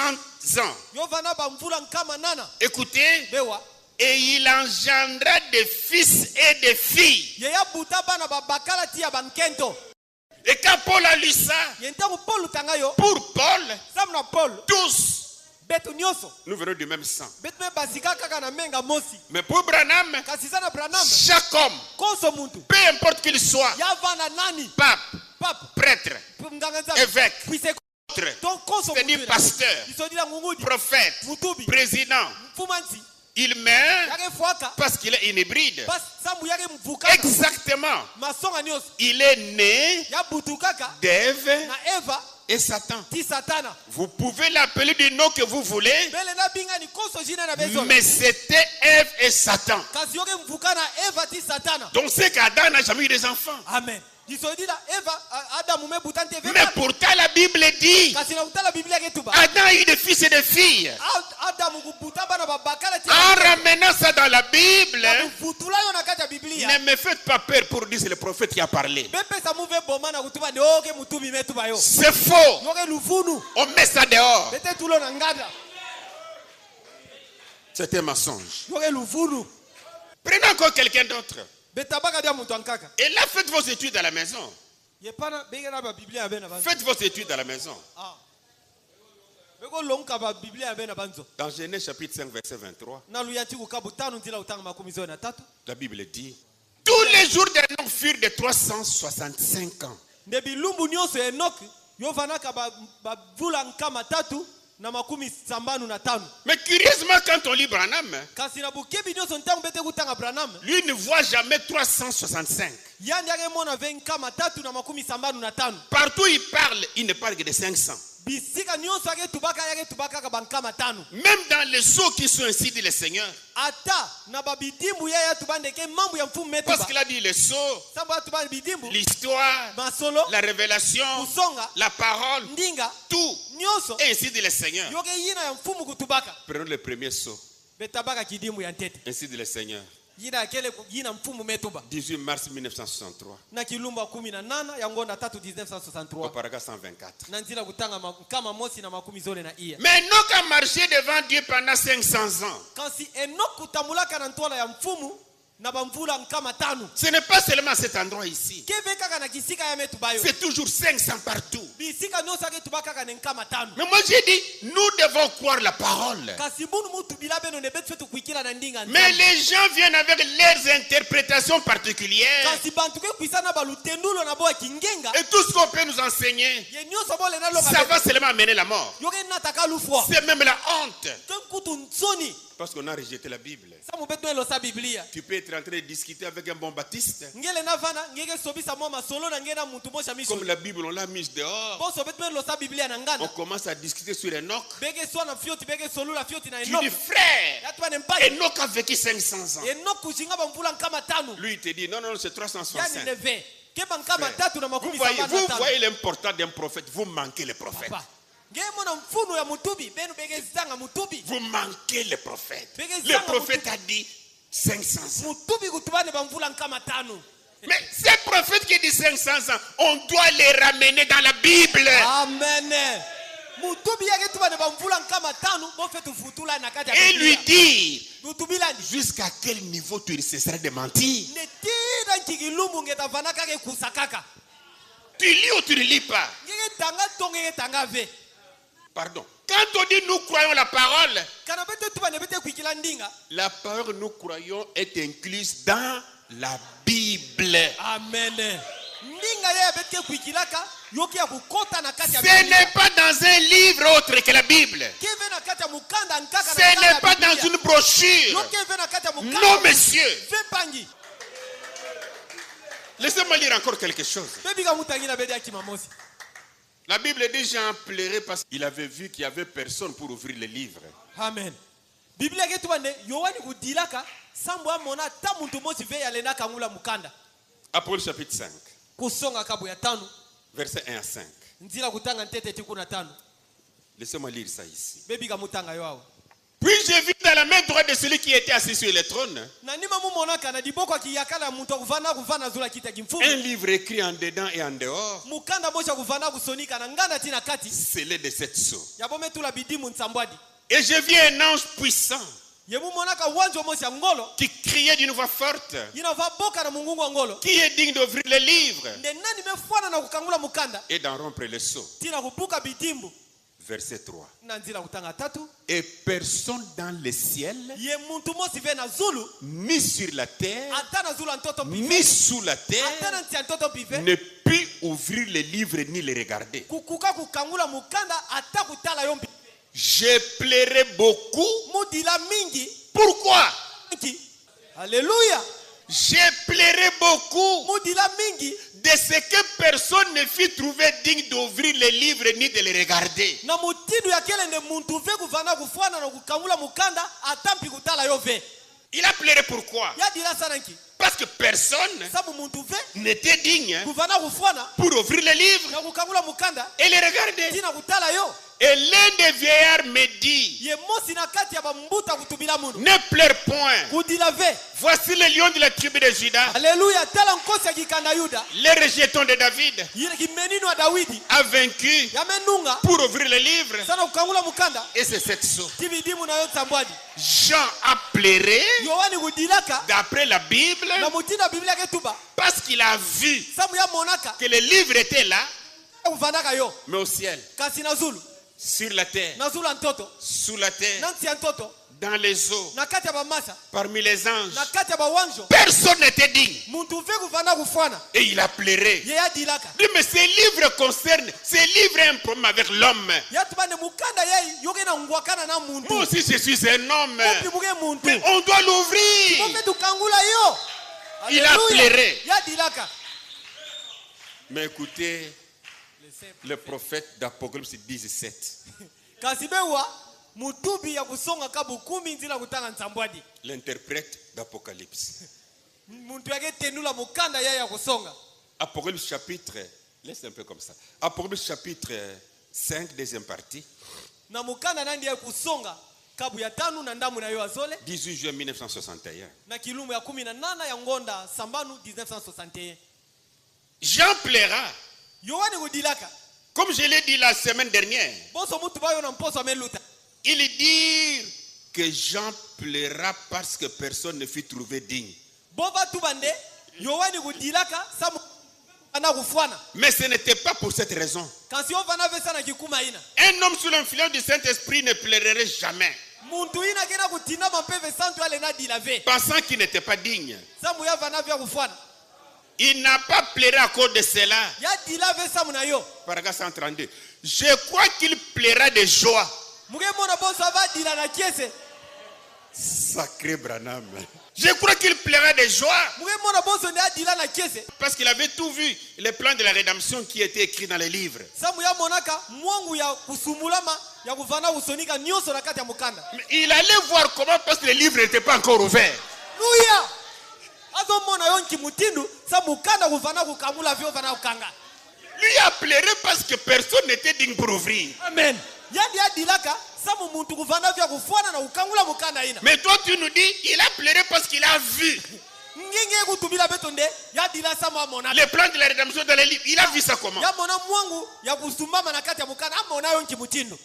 ans. yo vana bamvula nkama nana Écoutez, bewa et il engendra des fils et des filles. ye ya buta bana babakala ti ya bankento Et quand Paul a lu ça, ye ntango Paul utanga yo pour Paul, samu na Paul tous, betu nyonso nous venons du même sang. betu me basika kaka na menga mosi Mais pour Branham, kasi sana Branham chaque homme, konso muntu peu importe qu'il soit, ya vana nani pape, papa prêtre, mnganga nzambi évêque, puise autre, ton konso c'est-à-dire muntu pasteur, isodila ngungudi prophète, mutubi président, mfumanzi il meurt yake fuaka parce qu'il est inébride. bas samu yake mvukaka Exactement. masonga nyonso Il est né ya butu kaka d'Ève na Eva et Satan. ti Satana Vous pouvez l'appeler du nom que vous voulez, bele na bingani konso jina na bezo mais c'était Ève et Satan. kasi yoke mvuka na Eva ti Satana Donc c'est qu'Adam n'a jamais eu des enfants. amen isodila Eva Adamu me butante ve Mais pourtant la Bible dit, kasi na utala Biblia ketuba Adam a eu des fils et des filles. Adamu kubuta bana babakala ti En ramenant ça dans la Bible, kufutula yo na kati ya Biblia ne me faites pas peur pour dire c'est le prophète qui a parlé. bepesa muve boma na kutuba ni oke mutubi metuba yo C'est faux. yoke lufunu On met ça dehors. bete tulo na ngada C'est un mensonge. yoke lufunu Prenez encore quelqu'un d'autre. betabaka dia mutu ankaka Et là, faites vos études à la maison. yepana bengena ba Biblia bena banzo Faites vos études à la maison. ah beko lonka ba Biblia bena banzo Dans Genèse chapitre 5, verset 23, na luyati kukabu tano nzila utanga makumi zo na tatu la Bible dit, tous les jours d'Enoch furent de 365 ans. nde bilumbu nyonso ya Enoki yo vanaka bavula nkama tatu na makumi sambanu na tano Mais curieusement, quand on lit Branham, kasi na bukebi nyonso ntango bete kutanga Branham lui ne voit jamais 365. yandi yake mona ve nkama tatu na makumi sambanu na tano Partout il parle, il ne parle que de 500. bisika nyonso yake tubaka kaka bankama tano Même dans les sceaux qui sont ainsi, dit le Seigneur. ata na babidimbu yaya tubandeke mambo ya mfumu metu Parce qu'il a dit les sceaux, sambo tubanda bidimbu l'histoire, masolo la révélation, kusonga la parole, ndinga tout. nyonso Et ainsi dit le Seigneur. yoke yina ya mfumu kutubaka Prenons le premier sceau. betabaka kidimbu ya ntete Ainsi dit le Seigneur. yina yakele yina mfumu metuba 18 mars 1963. na kilumba 18 ya ngonda 3 Au 1963 paragraphe 124. na nzila kutanga kama mosi na makumi zone na iya Mais Enoch a marché devant Dieu pendant 500 ans. kasi Enoki kutambulaka na ntwala ya mfumu na bamvula nkama tano Ce n'est pas seulement cet endroit ici. keve kaka na kisika ya metuba yo C'est toujours 500 partout. bisika nyonso yake tuba kaka ne nkama tano Mais moi j'ai dit, nous devons croire la parole. kasi bunu mutu bila beno ne betu fetu kuikila na ndinga Mais les gens viennent avec leurs interprétations particulières. kasi bantu ke kuisana balutendulo na boa kingenga Et tout ce qu'on peut nous enseigner, ye nyonso bole na loka ça va seulement amener la mort. yoke nataka lufwa C'est même la honte. ke kutu nsoni Parce qu'on a rejeté la Bible. samu betu elo sa Biblia Tu peux être en train de discuter avec un bon baptiste. ngele na vana ngeke sobisa mwa masolo na ngena mutu mosha miso Comme la Bible, on l'a mise dehors. boso betu elo sa Biblia na On ngana commence à discuter sur Enoch. bege swana fioti bege solula fioti na Tu Enoki dis, frère, yatu bane mpaki Enoch a vécu 500 ans. Enoki kushinga bamvula nkama tano Lui, il te dit, non, non, c'est yani 365. neve keba nkama tatu na Vous makumi saba na vous tano voyez l'importance d'un prophète. Vous manquez le prophète. papa ngemo na mfunu ya mutubi benu bege zanga mutubi Vous manquez le prophète. Bege Le zanga prophète a dit 500 ans. mutubi kutubane bamvula nkama tano Mais ces prophètes qui disent 500 ans, on doit les ramener dans la Bible. amen mutubi yake tubane bamvula nkama tano bofe tufutula na kati ya Et lui Biblia dire mutubilandi jusqu'à quel niveau tu cesseras de mentir. ne tira nkikilumbu ngetavana kake kusakaka Tu lis ou tu ne lis pas? ngeke tanga tonge ngeke tanga ve Pardon. Quand on dit nous croyons la parole, kana bete tuba ne bete kuikila ndinga. la parole que nous croyons est incluse dans la Bible. Amen. Ndinga ye bete kuikilaka yoki ya kukota na kati ya Ce n'est pas dans un livre autre que la Bible. Keve na kati ya mukanda nkaka Ce n'est pas dans une brochure. yoki ve na kati ya mukanda. Non, monsieur. Ve pangi. Laissez-moi lire encore quelque chose. Bebi ga mutangi na bede ya kimamosi. La Bible dit Jean pleurait parce qu'il avait vu qu'il n'y avait personne pour ouvrir les livres. Amen. Biblia ke tuba ne yowani kudilaka sambo amona ta muntu mosi ve yalena kangula mukanda. Apocalypse chapitre 5, Kusonga kabu ya 5. versets 1 à 5. Nzila kutanga ntete tikuna 5. Laissez-moi lire ça ici. Bebi ga mutanga yo awo. Puis j'ai vu dans la main droite de celui qui était assis sur le trône Na nima mumona kana diboko kiyakala muntu kuvana zula kita kimfumu. un livre écrit en dedans et en dehors, Mukanda bosha kuvana kusonika na nganda tina kati. scellé de 7 sceaux. Yabome tula bidimu nsambwadi. Et je vis un ange puissant Yebu monaka wanjo mosi ya ngolo. qui criait d'une voix forte: Ina va boka na mungungu wa ngolo. qui est digne d'ouvrir le livre Nde nani mefwana na kukangula mukanda. et d'en rompre les sceaux? Tina kubuka bidimbu. Verset 3. Na nzila kutanga 3. Et personne dans le ciel, Ye muntu mosi ve na zulu. ni sur la terre, Ata na zulu ntoto pive. ni sous la Ata terre, na ntia ntoto pive. ne put ouvrir le livre ni le regarder. Kukuka kukangula mukanda ata kutala yombi. J'ai pleuré beaucoup. Mudila mingi. Pourquoi? Mingi. Alléluia. J'ai pleuré beaucoup Mudila mingi. de ce que personne ne fut trouvé digne d'ouvrir le livre ni de le regarder. Na mutidu ya kele nde muntu ve kuvana kufwana na kukangula mukanda atampi kutala yove. Il a pleuré pourquoi? Ya dila sananki. Parce que personne Sabu muntu ve n'était digne kuvana kufwana pour ouvrir le livre na kukangula mukanda et le regarder. tina kutala yo. Et l'un des vieillards me dit: Ye mosi na kati ya bambuta kutubila munu. ne pleure point. Kudila ve. Voici le lion de la tribu de Juda, Alléluia. Tala nkosi ya kikanda Yuda. le rejeton de David, Yile kimenino wa Dawidi. a vaincu Yamenunga. pour ouvrir le livre. Sana kukangula mukanda. Et c'est cette sceau. Tibidimu na yo tsambwadi. Jean a pleuré Yohani kudilaka. d'après la Bible Na mutinda Biblia ketuba. parce qu'il a vu Samu ya monaka. que le livre était là, Kuvanaka yo. mais au ciel, Kasi na zulu. sur la terre, Na zulu ntoto. sous la terre, Na ntia ntoto. dans les eaux, Na kati ya bamasa. parmi les anges. Na kati ya bawanjo. Personne n'était digne. Muntu ve kuvana kufwana. Et il a pleuré. Ye ya dilaka. Il dit, mais ces livres concernent, ces livres ont un problème avec l'homme. Ya tubane mukanda yai yoke na ngwakana na muntu. Moi aussi je suis un homme. Pibuke muntu. Mais on doit l'ouvrir. Kombe tukangula yo. Il a Alléluia. pleuré. Ya dilaka. Mais écoutez, le prophète d'Apocalypse 17, Kasi bewa mutubi ya kusonga kabu 10 nzila kutanga nsambwadi. l'interprète d'Apocalypse. Muntu yake tenula mukanda yai ya kusonga. Apocalypse chapitre, laisse un peu comme ça. Apocalypse chapitre 5, deuxième partie, Na mukanda nandi ya kusonga kabu ya 5 na ndamu na yo azole. 18 juin 1961. Na kilumu ya 18 ya ngonda sambanu 1961. Jean pleura. Yohani kudilaka. Comme je l'ai dit la semaine dernière, Boso mutu bayo na mposo ameluta. il dit que Jean pleura parce que personne ne fut trouvé digne. Boba tubande Yohani kudilaka samu ana kufwana. Mais ce n'était pas pour cette raison. Kasi ovana vesa na kikuma ina. Un homme sous l'influence du Saint-Esprit ne pleurerait jamais, Muntu ina kena kutina mampeve santu ale na dilave. pensant qu'il n'était pas digne. Samu ya vana vya kufwana. Il n'a pas pleuré à cause de cela. Ya dilave samu na yo. Paragraphe 132. Je crois qu'il pleura de joie. Muge mona boso ava dila na kiese. Sacré Branham. Je crois qu'il pleura de joie Muge mona boso ne adila na kiese. parce qu'il avait tout vu, les plans de la rédemption qui étaient écrits dans les livres. Samu ya monaka mwangu ya kusumulama ya kuvana usonika nyoso na kati ya mukanda. Mais il allait voir comment parce que les livres n'étaient pas encore ouverts. Luya. Azo mona yonki mutindu sa mukanda kuvana kukamula vyo vana ukanga. Lui a pleuré parce que personne n'était digne pour ouvrir. Amen. Yandi adilaka samu muntu kuvana vya kufwana na ukangula mukanda ina. Mais toi tu nous dis, il a pleuré parce qu'il a vu Ngenge kutubila betonde yadila samu amona. les plans de la rédemption dans les livres. Il a vu ça comment? Ya mona mwangu ya kusumbama na kati ya mukanda amona yonki mutindu.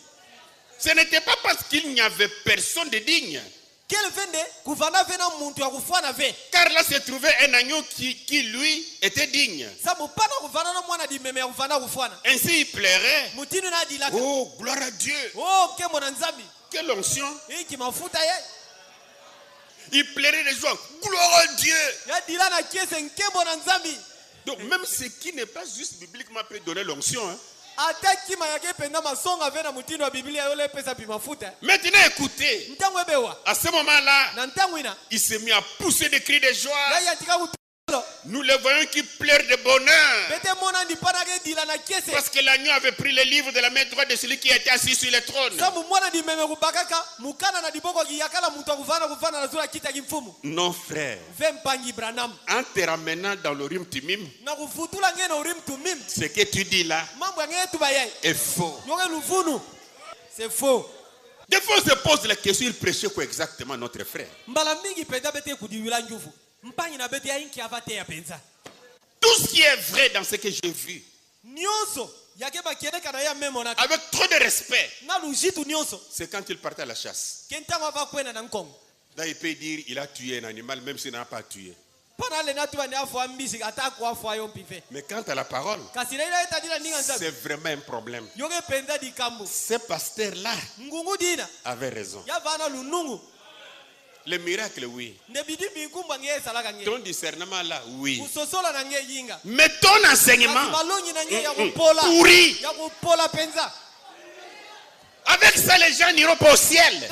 Ce n'était pas parce qu'il n'y avait personne de digne. Quel vende kuvana vena muntu ya kufana ve. Car là se trouvait un agneau qui lui était digne. Sa mupana kuvana na mwana di meme ya kufana kufana. Ainsi il plairait. Mutinu na dilaka. Oh, gloire à Dieu. Oh, kembo na nzambi. Quelle onction. Iki mafuta ye. Il plairait de joie. Gloire à Dieu. Ya dilana kiese nkembo na nzambi. Donc même ce qui n'est pas juste bibliquement peut donner l'onction. Hein. Maintenant écoutez. À ce moment-là, il s'est mis à pousser des cris de joie. Nous le voyons qui pleure de bonheur. Parce que l'agneau avait pris le livre de la main droite de celui qui était assis sur le trône. Non, frère. En te ramenant dans le Urim Tumim, ce que tu dis là est faux. C'est faux. Des fois, on se pose la question, il prêchait quoi exactement notre frère? Tout ce qui est vrai dans ce que j'ai vu, avec trop de respect, c'est quand il partait à la chasse. Là, il peut dire il a tué un animal même s'il n'a pas tué. Mais quant à la parole, c'est vraiment un problème. Ce pasteur-là avait raison. Le miracle, oui. Ton discernement là, oui. Mais ton enseignement, pourri. Avec ça, les gens n'iront pas au ciel.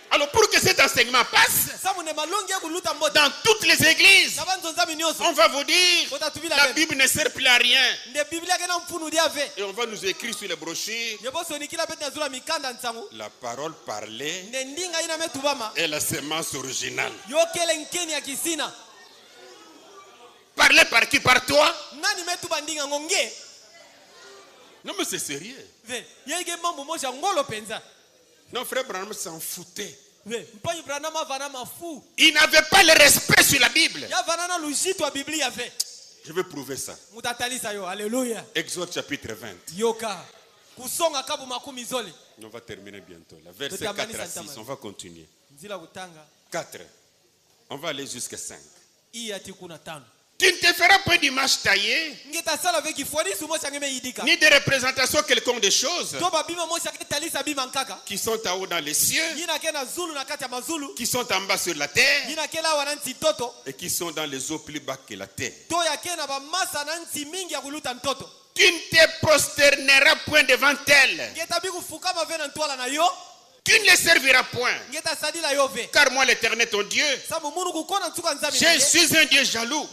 Alors pour que cet enseignement passe dans toutes les églises, on va vous dire la Bible ne sert plus à rien. Et on va nous écrire sur les brochures la parole parlée et la semence originale. Parlé par qui? Par toi? Non mais c'est sérieux. Non, frère Branham s'en foutait. Il n'avait pas le respect sur la Bible. Je vais prouver ça. Exode chapitre 20. On va terminer bientôt. La verset 4 à 6. On va continuer. 4. On va aller jusqu'à 5. Tu ne te feras pas d'image taillée, ni de représentation quelconque des choses qui sont en haut dans les cieux, qui sont en bas sur la terre, et qui sont dans les eaux plus bas que la terre. Tu ne te prosterneras point devant elles. Tu ne les serviras point. Car moi, l'Éternel, ton Dieu, je suis un Dieu jaloux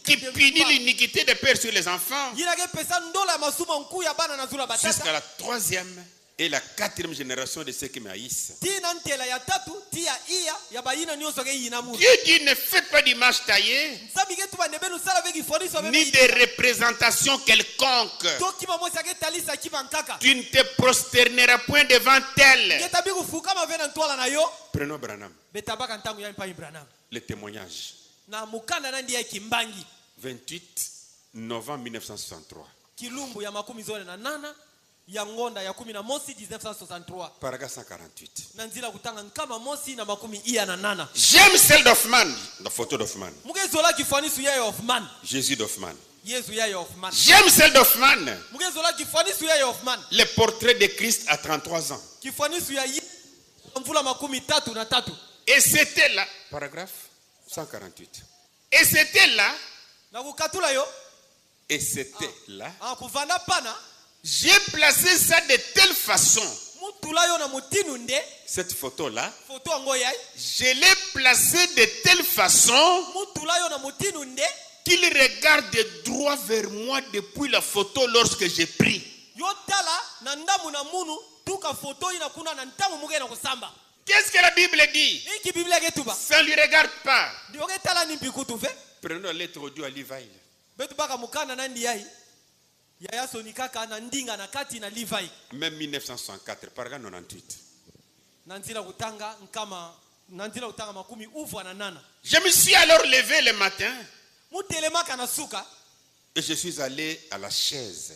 qui punit l'iniquité des pères sur les enfants jusqu'à la 3e et la 4e génération de ceux qui me haïssent. Dieu dit ne faites pas d'image taillée ni de représentation quelconque. Tu ne te prosterneras point devant elle. Prenons Branham. Le témoignage. 28 novembre 1963. Yangonda ya 1963. Paragraphe 148. Nanzila kutanga kama mosi na makumi iya na nana. James L. Hoffman, la photo d'Hoffman. Mugezola kifanisu ya Hoffman. Jésus d'Hoffman. Yesu ya Hoffman. James L. Hoffman. Mugezola kifanisu ya Hoffman. Le portrait de Christ à 33 ans. Kifanisu ya mvula makumi tatu na tatu. Et c'était là, paragraphe 148. Et c'était là. Na kukatula yo. Et c'était là. Kuvanda pana. J'ai placé ça de telle façon. Cette photo-là, je l'ai placé de telle façon qu'il regarde droit vers moi depuis la photo lorsque j'ai pris. Qu'est-ce que la Bible dit? Ça ne lui regarde pas. Prenons la lettre audio à Levi. Même 1964, paragraphe 98. Je me suis alors levé le matin et je suis allé à la chaise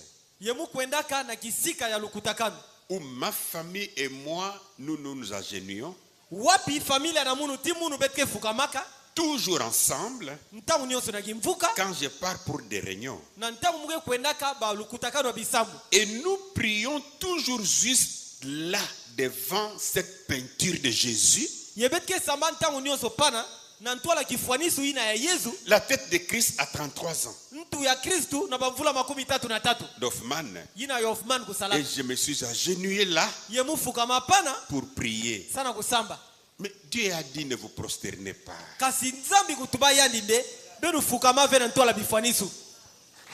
où ma famille et moi, nous nous agenouillons, wapi familia na munu ti munu betke fukamaka toujours ensemble, ntangu nyonso na kimvuka quand je pars pour des réunions. na ntangu muke kwendaka ba lukutakano bisambu. Et nous prions toujours juste là, devant cette peinture de Jésus. Yebetke samba ntangu nyonso pana na ntwala kifwanisu ina ya Yesu. La tête de Christ à 33 ans. Mtu ya Kristu na bamvula 33. D'Hoffmann. Yina ya Hoffmann kusala. Et je me suis agenouillé là Yemu fukama pana pour prier. sana kusamba. Mais Dieu a dit ne vous prosternez pas. Kasi nzambi kutuba yandinde benu fukama vena ntwala bifwanisu.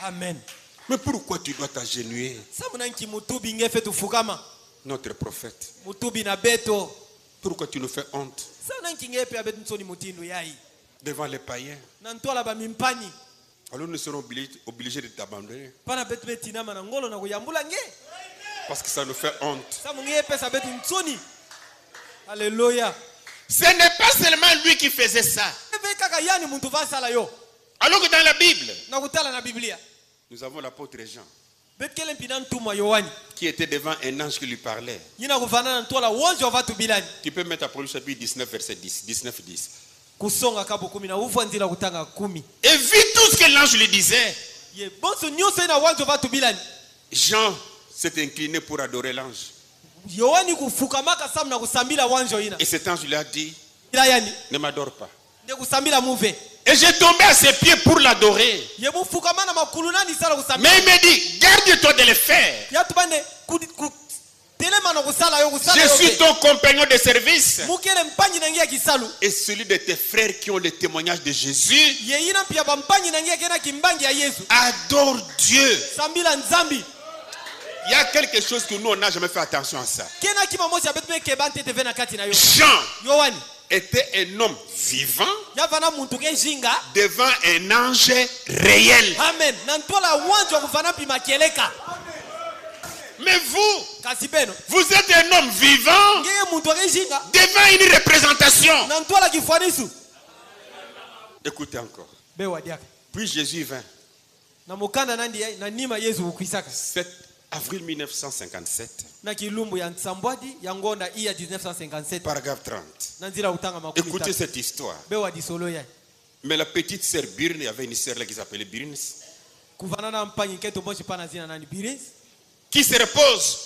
Amen. Mais pourquoi tu dois t'agenouiller? Samuna nki mutubi ngefe tufukama. Notre prophète. Mutubi na beto. Pourquoi tu nous fais honte? Sana nki ngepe abetu nsoni mutindu yai. Devant les païens. Na ntwala ba mimpani. Alors nous serons obligés de t'abandonner. Pana betu betinama na ngolo na kuyambula nge. Parce que ça nous fait honte. Samu ngepe sa betu nsoni. Alléluia. Ce n'est pas seulement lui qui faisait ça. Alors que dans la Bible, nous avons l'apôtre Jean qui était devant un ange qui lui parlait. Tu peux mettre Apocalypse chapitre 19 verset 10. 19 10. Et vu tout ce que l'ange lui disait, Jean s'est incliné pour adorer l'ange. Et cet ange lui a dit, ne m'adore pas. Et j'ai tombé à ses pieds pour l'adorer. Mais il me dit, garde-toi de le faire. Je suis ton compagnon de service et celui de tes frères qui ont le témoignage de Jésus. Adore Dieu. Il y a quelque chose que nous on n'a jamais fait attention à ça. Jean était un homme vivant devant un ange réel. Amen. Mais vous êtes un homme vivant devant une représentation. Écoutez encore. Puis Jésus vint. 7 avril 1957. Paragraphe 30. Écoutez cette histoire. Mais la petite sœur Birne, il y avait une sœur là qui s'appelait Birne, qui se repose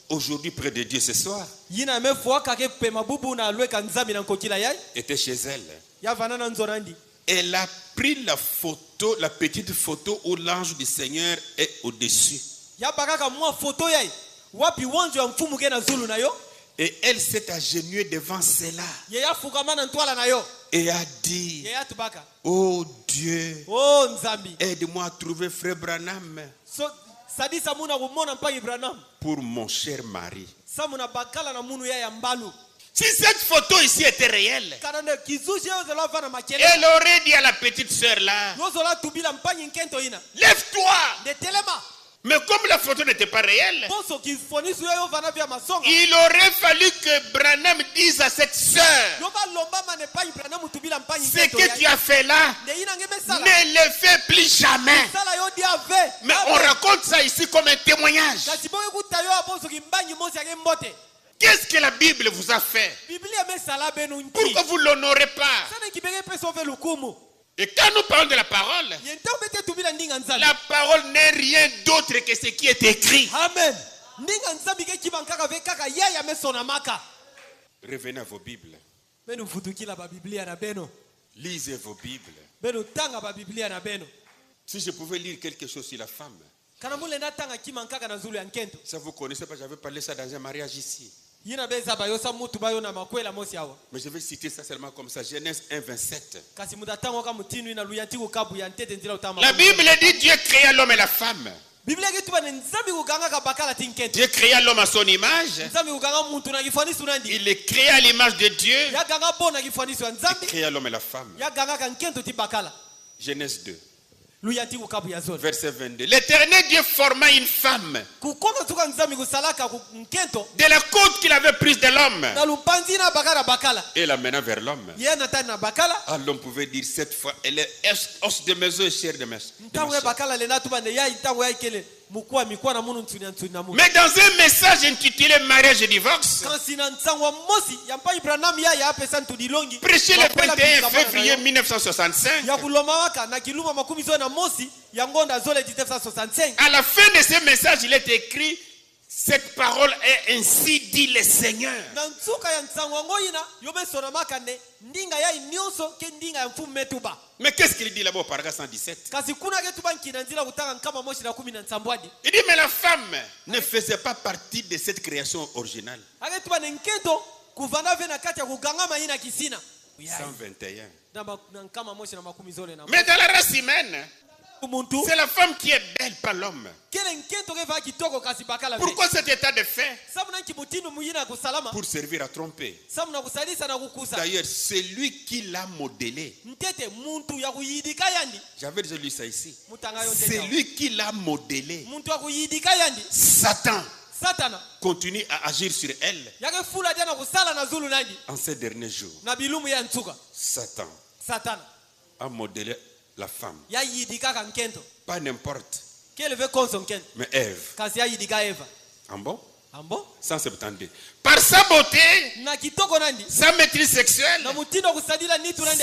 aujourd'hui près de Dieu ce soir, était chez elle. Elle a pris la photo, la petite photo où l'ange du Seigneur est au-dessus. Et elle s'est agenouillée devant cela et a dit, oh Dieu, aide-moi à trouver frère Branham pour mon cher mari. Si cette photo ici était réelle, elle aurait dit à la petite sœur là, lève-toi. Mais comme la photo n'était pas réelle, il aurait fallu que Branham dise à cette sœur, ce que tu as fait là, ne le fais plus jamais. Mais on raconte ça ici comme un témoignage. Qu'est-ce que la Bible vous a fait? Pourquoi vous ne l'honorez pas? Et quand nous parlons de la parole, la parole n'est rien d'autre que ce qui est écrit. Amen. Revenez à vos Bibles. Lisez vos Bibles. Si je pouvais lire quelque chose sur la femme, ça vous connaissez pas, j'avais parlé ça dans un mariage ici. Mais je vais citer ça seulement comme ça. Genèse 1, 27. La Bible dit Dieu créa l'homme et la femme. Dieu créa l'homme à son image. Il les créa à l'image de Dieu. Il créa l'homme et la femme. Genèse 2. Verset 22. L'Éternel Dieu forma une femme de la côte qu'il avait prise de l'homme et l'amena vers l'homme. Ah, l'homme pouvait dire cette fois, elle est os de mes os et chair de mes os. mukwa mikwa na munu ntuni ntuni na munu. Mais dans un message intitulé Mariage et divorce, Kansi na nsangwa mosi yampa Ibrahim ya apesa ntudilongi. prêché le 21 février 1965. Ya kuloma waka na kiluma makumi zo na mosi ya ngonda zole 1965. À la fin de ce message, il est écrit: cette parole est ainsi dit le Seigneur. Na nsuka ya nsangwa ngoyina yobe sona makane ndinga ya inyoso ke ndinga ya mfumu metuba. Mais qu'est-ce qu'il dit là-bas au paragraphe 117? Kasi kuna ke tuba nkina nzila kutaka nkama moshi na 10 na nsambwadi. Il dit: mais la femme ne faisait pas partie de cette création originale. Ake tuba nenketo kuvana ve na kati ya kugangama ina kisina. 121. Na nkama moshi na 10 zole na. Mais dans la race humaine, c'est la femme qui est belle, pas l'homme. Pourquoi cet état de fait? Pour servir à tromper. D'ailleurs, c'est lui qui l'a modélé. J'avais déjà lu ça ici. C'est lui qui l'a modélé. Satan continue à agir sur elle en ces derniers jours. Satan a modélé la femme. Pas n'importe. Mais Ève. En bon? 172. Par sa beauté, sa maîtrise sexuelle,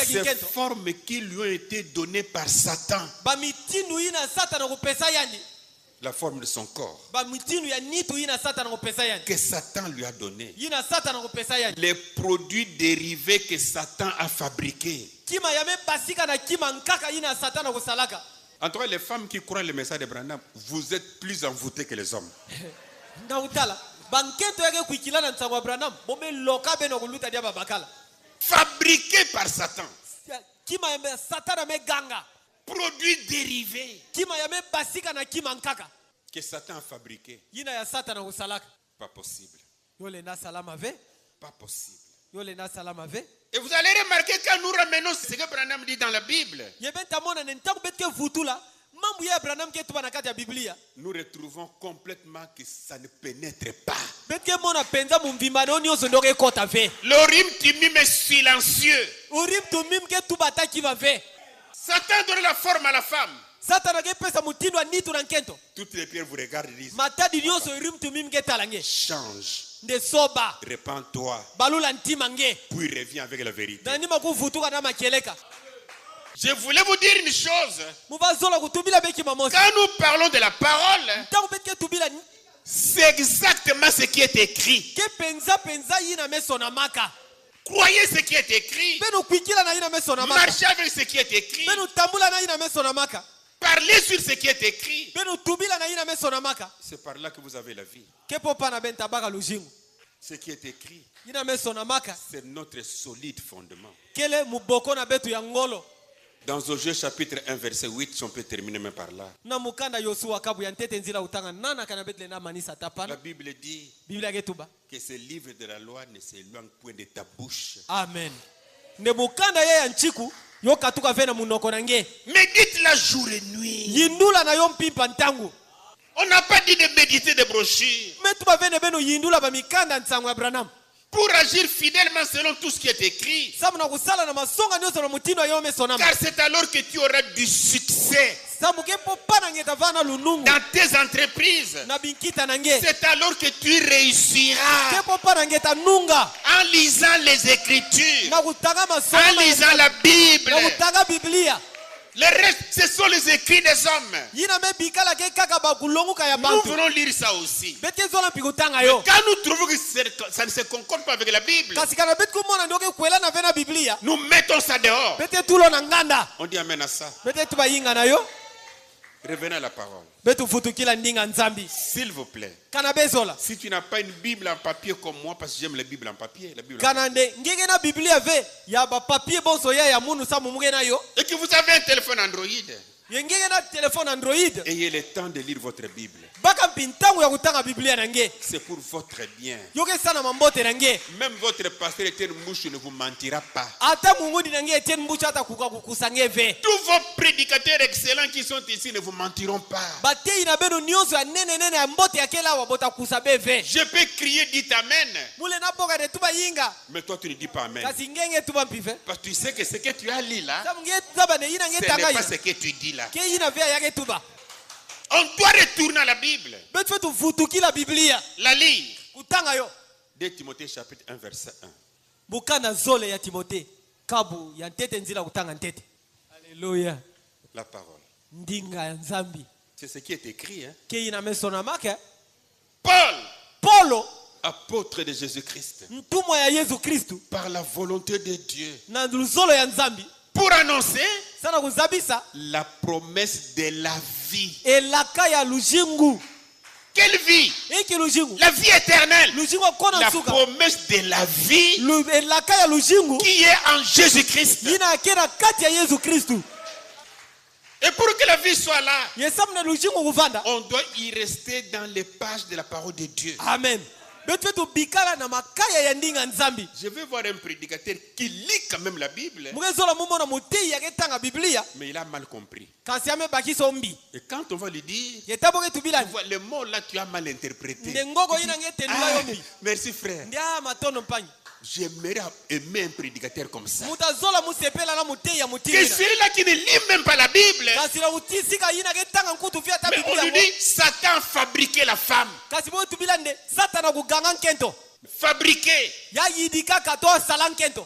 ces formes qui lui ont été données par Satan, la forme de son corps, que Satan lui a donné, les produits dérivés que Satan a fabriqués. En tout cas, les femmes qui croient le message de Branham, vous êtes plus envoûtés que les hommes. Fabriqués par Satan. Produits dérivés que Satan a fabriqués. Pas possible. Pas possible. Et vous allez remarquer quand nous ramenons ce que Branham dit dans la Bible, nous retrouvons complètement que ça ne pénètre pas. L'Urim Tumim est silencieux. Satan donne la forme à la femme. Toutes les pierres vous regardent et disent: change. Répands-toi. Puis reviens avec la vérité. Je voulais vous dire une chose. Quand nous parlons de la parole, c'est exactement ce qui est écrit. Croyez ce qui est écrit. Marchez avec ce qui est écrit. Parlez sur ce qui est écrit. C'est par là que vous avez la vie. Ce qui est écrit, c'est notre solide fondement. Dans Josué chapitre 1 verset 8, si on peut terminer même par là. La Bible dit que ce livre de la loi ne s'éloigne point de ta bouche. Amen. Médite-la jour et nuit. On n'a pas dit de méditer des brochures. Pour agir fidèlement selon tout ce qui est écrit. Car c'est alors que tu auras du succès dans tes entreprises. C'est alors que tu réussiras en lisant les Écritures, en lisant la Bible. Le reste, ce sont les écrits des hommes. Nous voulons lire ça aussi. Mais quand nous trouvons que ça ne se concorde pas avec la Bible, nous mettons ça dehors. On dit amen à ça. Revenez à la parole. S'il vous plaît. Si tu n'as pas une Bible en papier comme moi, parce que j'aime la Bible en papier, et que vous avez un téléphone Android, ayez le temps de lire votre Bible. C'est pour votre bien. Même votre pasteur Étienne Mouche ne vous mentira pas. Tous vos prédicateurs excellents qui sont ici ne vous mentiront pas. Je peux crier, dites amen. Mais toi tu ne dis pas amen. Parce que tu sais que ce que tu as lu là, ce n'est pas ce que tu dis là. On doit retourner à la Bible. betu fe tuvutukila biblia La lire. kutanga yo 2 Timothée chapitre 1 verset 1. bukana zole ya timote kabu ya ntete nzila kutanga ntete. Alléluia. La parole. Ndinga ya nzambi C'est ce qui est écrit. Hein? ke ina mesona make Paul, Paulo apôtre de Jésus-Christ, mtumwa ya Yesu Kristu par la volonté de Dieu, na luzolo ya nzambi pour annoncer sana kuzabisa la promesse de la vie. elaka ya lujingu. Quelle vie? Eki lujingu La vie éternelle. lujingu kona La nsuka promesse de la vie elaka ya lujingu qui est en Jésus-Christ. yina kena kati ya Yesu Kristu. Et pour que la vie soit là, Yesamna lujingu kuvanda. on doit y rester dans les pages de la parole de Dieu. Amen. Betu fetu bikala na makaya ya ndinga nzambi. Je vais voir un prédicateur qui lit quand même la Bible, Mugezola mumo na mutei ya ketanga Biblia mais il a mal compris. kasi ame bakiso mbi. Et quand on va lui dire, Yetabo ke tu tubilani. vois, le mot là, tu as mal interprété. Ndengogo yina ngete nula Ah, yombi. merci frère. Ndia matono mpanyi. J'aimerais aimer un prédicateur comme ça. Mutazola musepela na mutei ya Que mutimi. celui-là qui ne lit même pas la Bible, Kasi la utisika yina ketanga nkutu fia ta mais on lui Biblia. dit, Satan a fabriqué la femme. Kasi bo tubilande satana kuganga nkento. Fabriqué. Ya yidika kato sala nkento.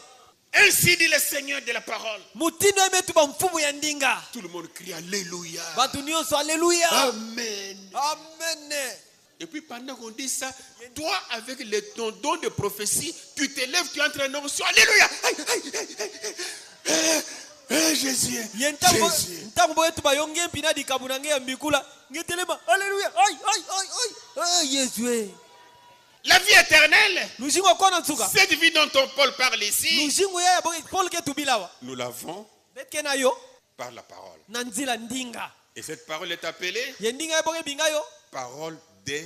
Ainsi dit le Seigneur de la parole. Mutindo emetu ba mfumu ya ndinga. Tout le monde crie Alléluia. Batu nyonso alléluia. Amen. Amen. Et puis pendant qu'on dit ça, toi avec ton don de prophétie, tu te lèves, tu entres en onction. Alléluia. Aïe, aïe, aïe, aïe, aïe. Jésus. Jésus. Ntango boyetu bayonge mpina dikabu nange ya mbikula ngetelema alléluia ay ay ay ay ay Yesu. La vie éternelle, Lujingo kona nsuka cette vie dont Paul parle ici, lujingo ya Paul ke tubilawa nous l'avons betke na yo par la parole. na nzila ndinga Et cette parole est appelée ye ndinga ya boke binga yo parole de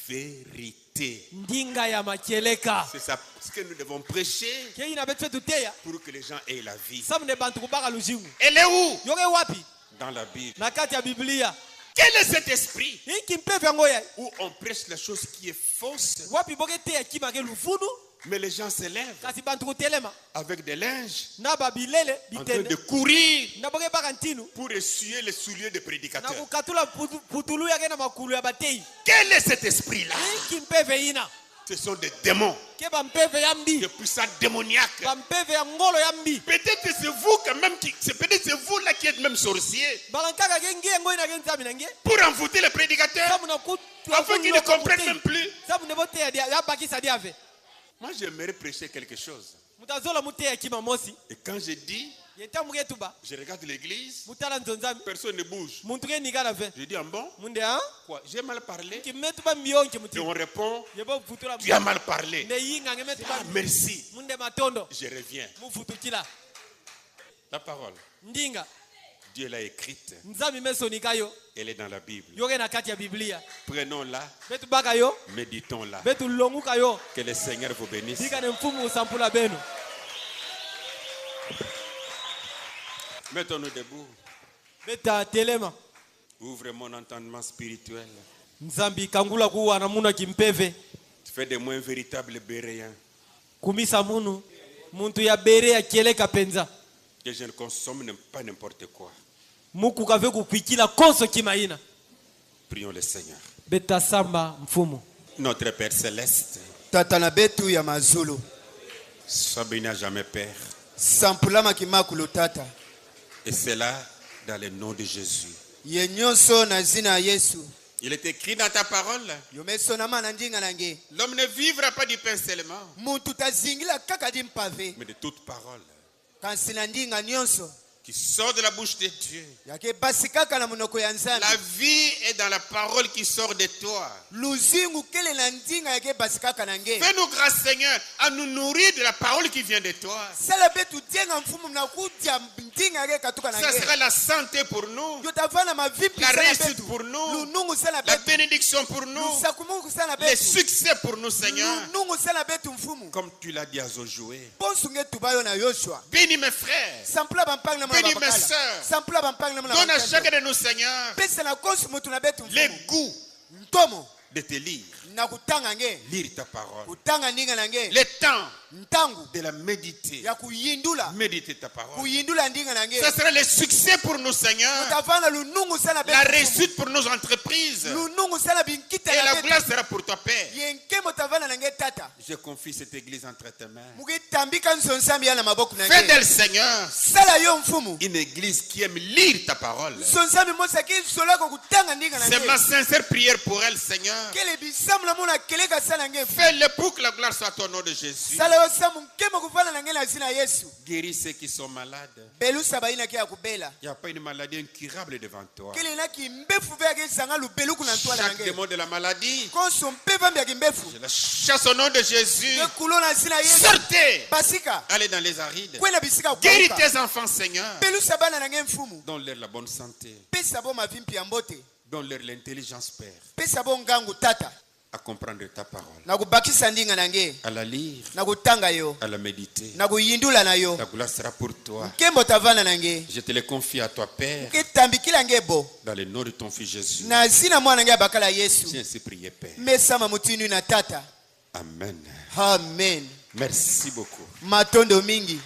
vérité. ndinga ya makeleka C'est ça ce que nous devons prêcher ke ina betfe tuteya pour que les gens aient la vie. samne bantu kubaka lujingo Elle est où? yoke wapi Dans la Bible. na kati ya Biblia Quel est cet esprit iki mpepe yango ya où on prêche la chose qui est fausse, wapi boke te ya kima ke lufunu mais les gens se lèvent kasi bantu kutelema avec des linges na babilele en train de bitende courir na boke baka ntinu pour essuyer les souliers des na prédicateurs. kukatula putulu yake na makulu ya batei Quel est cet esprit-là? iki mpeve ina Ce sont des démons, ke bampeve ya mbi des puissants démoniaques. bampeve ya ngolo ya mbi Peut-être que c'est vous quand même peut-être c'est vous là qui êtes même sorcier balankaka ke ngie ngo ina ke nzambi na ngie pour envoûter les prédicateurs sabu na afin qu'ils ne comprennent même plus. sabu ne boteya ya bakisa dia ave Moi j'aimerais prêcher quelque chose. mutazola muteya kima mosi Et quand je dis, yetamu ke tuba je regarde l'église, mutala nzonzambi personne ne bouge. muntu ke nikala ve Je dis en bon, munde ha quoi? J'ai mal parlé. kimetuba mbionke Et muti on répond, yebo futula tu as mal parlé. ne yinga ngemetuba Ah, merci. munde matondo Je reviens. mufutukila La parole, ndinga Dieu l'a écrite. nzambi mesonika yo Elle est dans la Bible. yoke na kati ya Biblia Prenons-la, betu baka yo méditons-la. betu longuka yo Que le Seigneur vous bénisse. dika ne mfumu usampula benu Mettons-nous debout. beta telema Ouvre mon entendement spirituel. nzambi kangula kuwa na muna kimpeve Fais de moi un véritable béréen. kumisa munu muntu ya bere ya kieleka penza Que je ne consomme pas n'importe quoi. muku kave kukwikila konso kimaina Prions le Seigneur. beta samba mfumu Notre Père Céleste, tata na betu ya mazulu sois béni à jamais Père. sampulama kimakulu tata Et c'est là dans le nom de Jésus. ye nyonso na zina ya Yesu Il est écrit dans ta parole, yomesonama na ndinga nange l'homme ne vivra pas du pain seulement, muntu tazingila kaka di mpave mais de toute parole kansi na ndinga nyonso qui sort de la bouche de Dieu. yake basi kaka na monoko ya nzambe La vie est dans la parole qui sort de toi. luzingu kele na ndinga yake basi kaka nange Fais-nous grâce, Seigneur, à nous nourrir de la parole qui vient de toi. sala betu dienga mfumu na kutia ndinga yake katuka Ça nange sera la santé pour nous, yotavana mavipi la sala réussite betu pour nous, lunungu sala la betu bénédiction pour nous, lusakumungu sala les betu succès pour nous, Seigneur. lunungu sala betu mfumu Comme tu l'as dit à Josué. ponsunge tubayo na Yoshua Bénis mes frères, sampula bampanga na bénis mwana mes bakala sœurs. sampula bampanga na mwana Donne à bakala chacun de nous, Seigneur, pesa na kosi mutu na betu les mfumu goûts ntomo de te lire. na kutanga nge Lire ta parole. kutanga ndinga na nge Le temps ntangu de la méditer. ya kuyindula Méditer ta parole. kuyindula ndinga na nge Ça sera le succès pour nous, Seigneur. utafana lunungu sana La réussite pour nos entreprises. lunungu sana binkita Et na la betu. gloire sera pour toi, Père. yenkemo tavana na nge tata Je confie cette église entre tes mains. mukitambika nsonsambi ya na maboko na Fais nge d'elle, Seigneur, sala yo mfumu une église qui aime lire ta parole. nsonsambi mosaki solako kutanga ndinga na C'est ma nge sincère prière pour elle, Seigneur. kele bisamu na mona keleka sana nge Fais-le pour que la gloire soit au nom de Jésus. sala yo samu nkemo kuvana na nge na zina yesu Guéris ceux qui sont malades. belusa bayina ke ya kubela Il n'y a pas une maladie incurable devant toi. kele naki mbefu ve yake zanga lubeluku na ntwala na Chaque nge démon de la maladie, konso mpe vambi yaki mbefu je la chasse au nom de Jésus. ekulo na zina yesu Sortez. basika Allez dans les arides. kwena bisika Guéris kukauka tes enfants, Seigneur. belusa bana na nge mfumu Donne-leur la bonne santé. pesa bo mavi mpi ya mbote Donne-leur l'intelligence, Père, pesa bo ngangu tata à comprendre ta parole, na kubakisa ndinga na nge à la lire, na kutanga yo à la méditer. na kuyindula na yo La gloire sera pour toi. nkembo tavana na nge Je te le confie à toi, Père, ketambikila nge bo dans le nom de ton Fils Jésus. na zina mwana nge abakala yesu J'ai ainsi prié, Père. mesama mutinu na tata Amen. amen Merci beaucoup. matondo mingi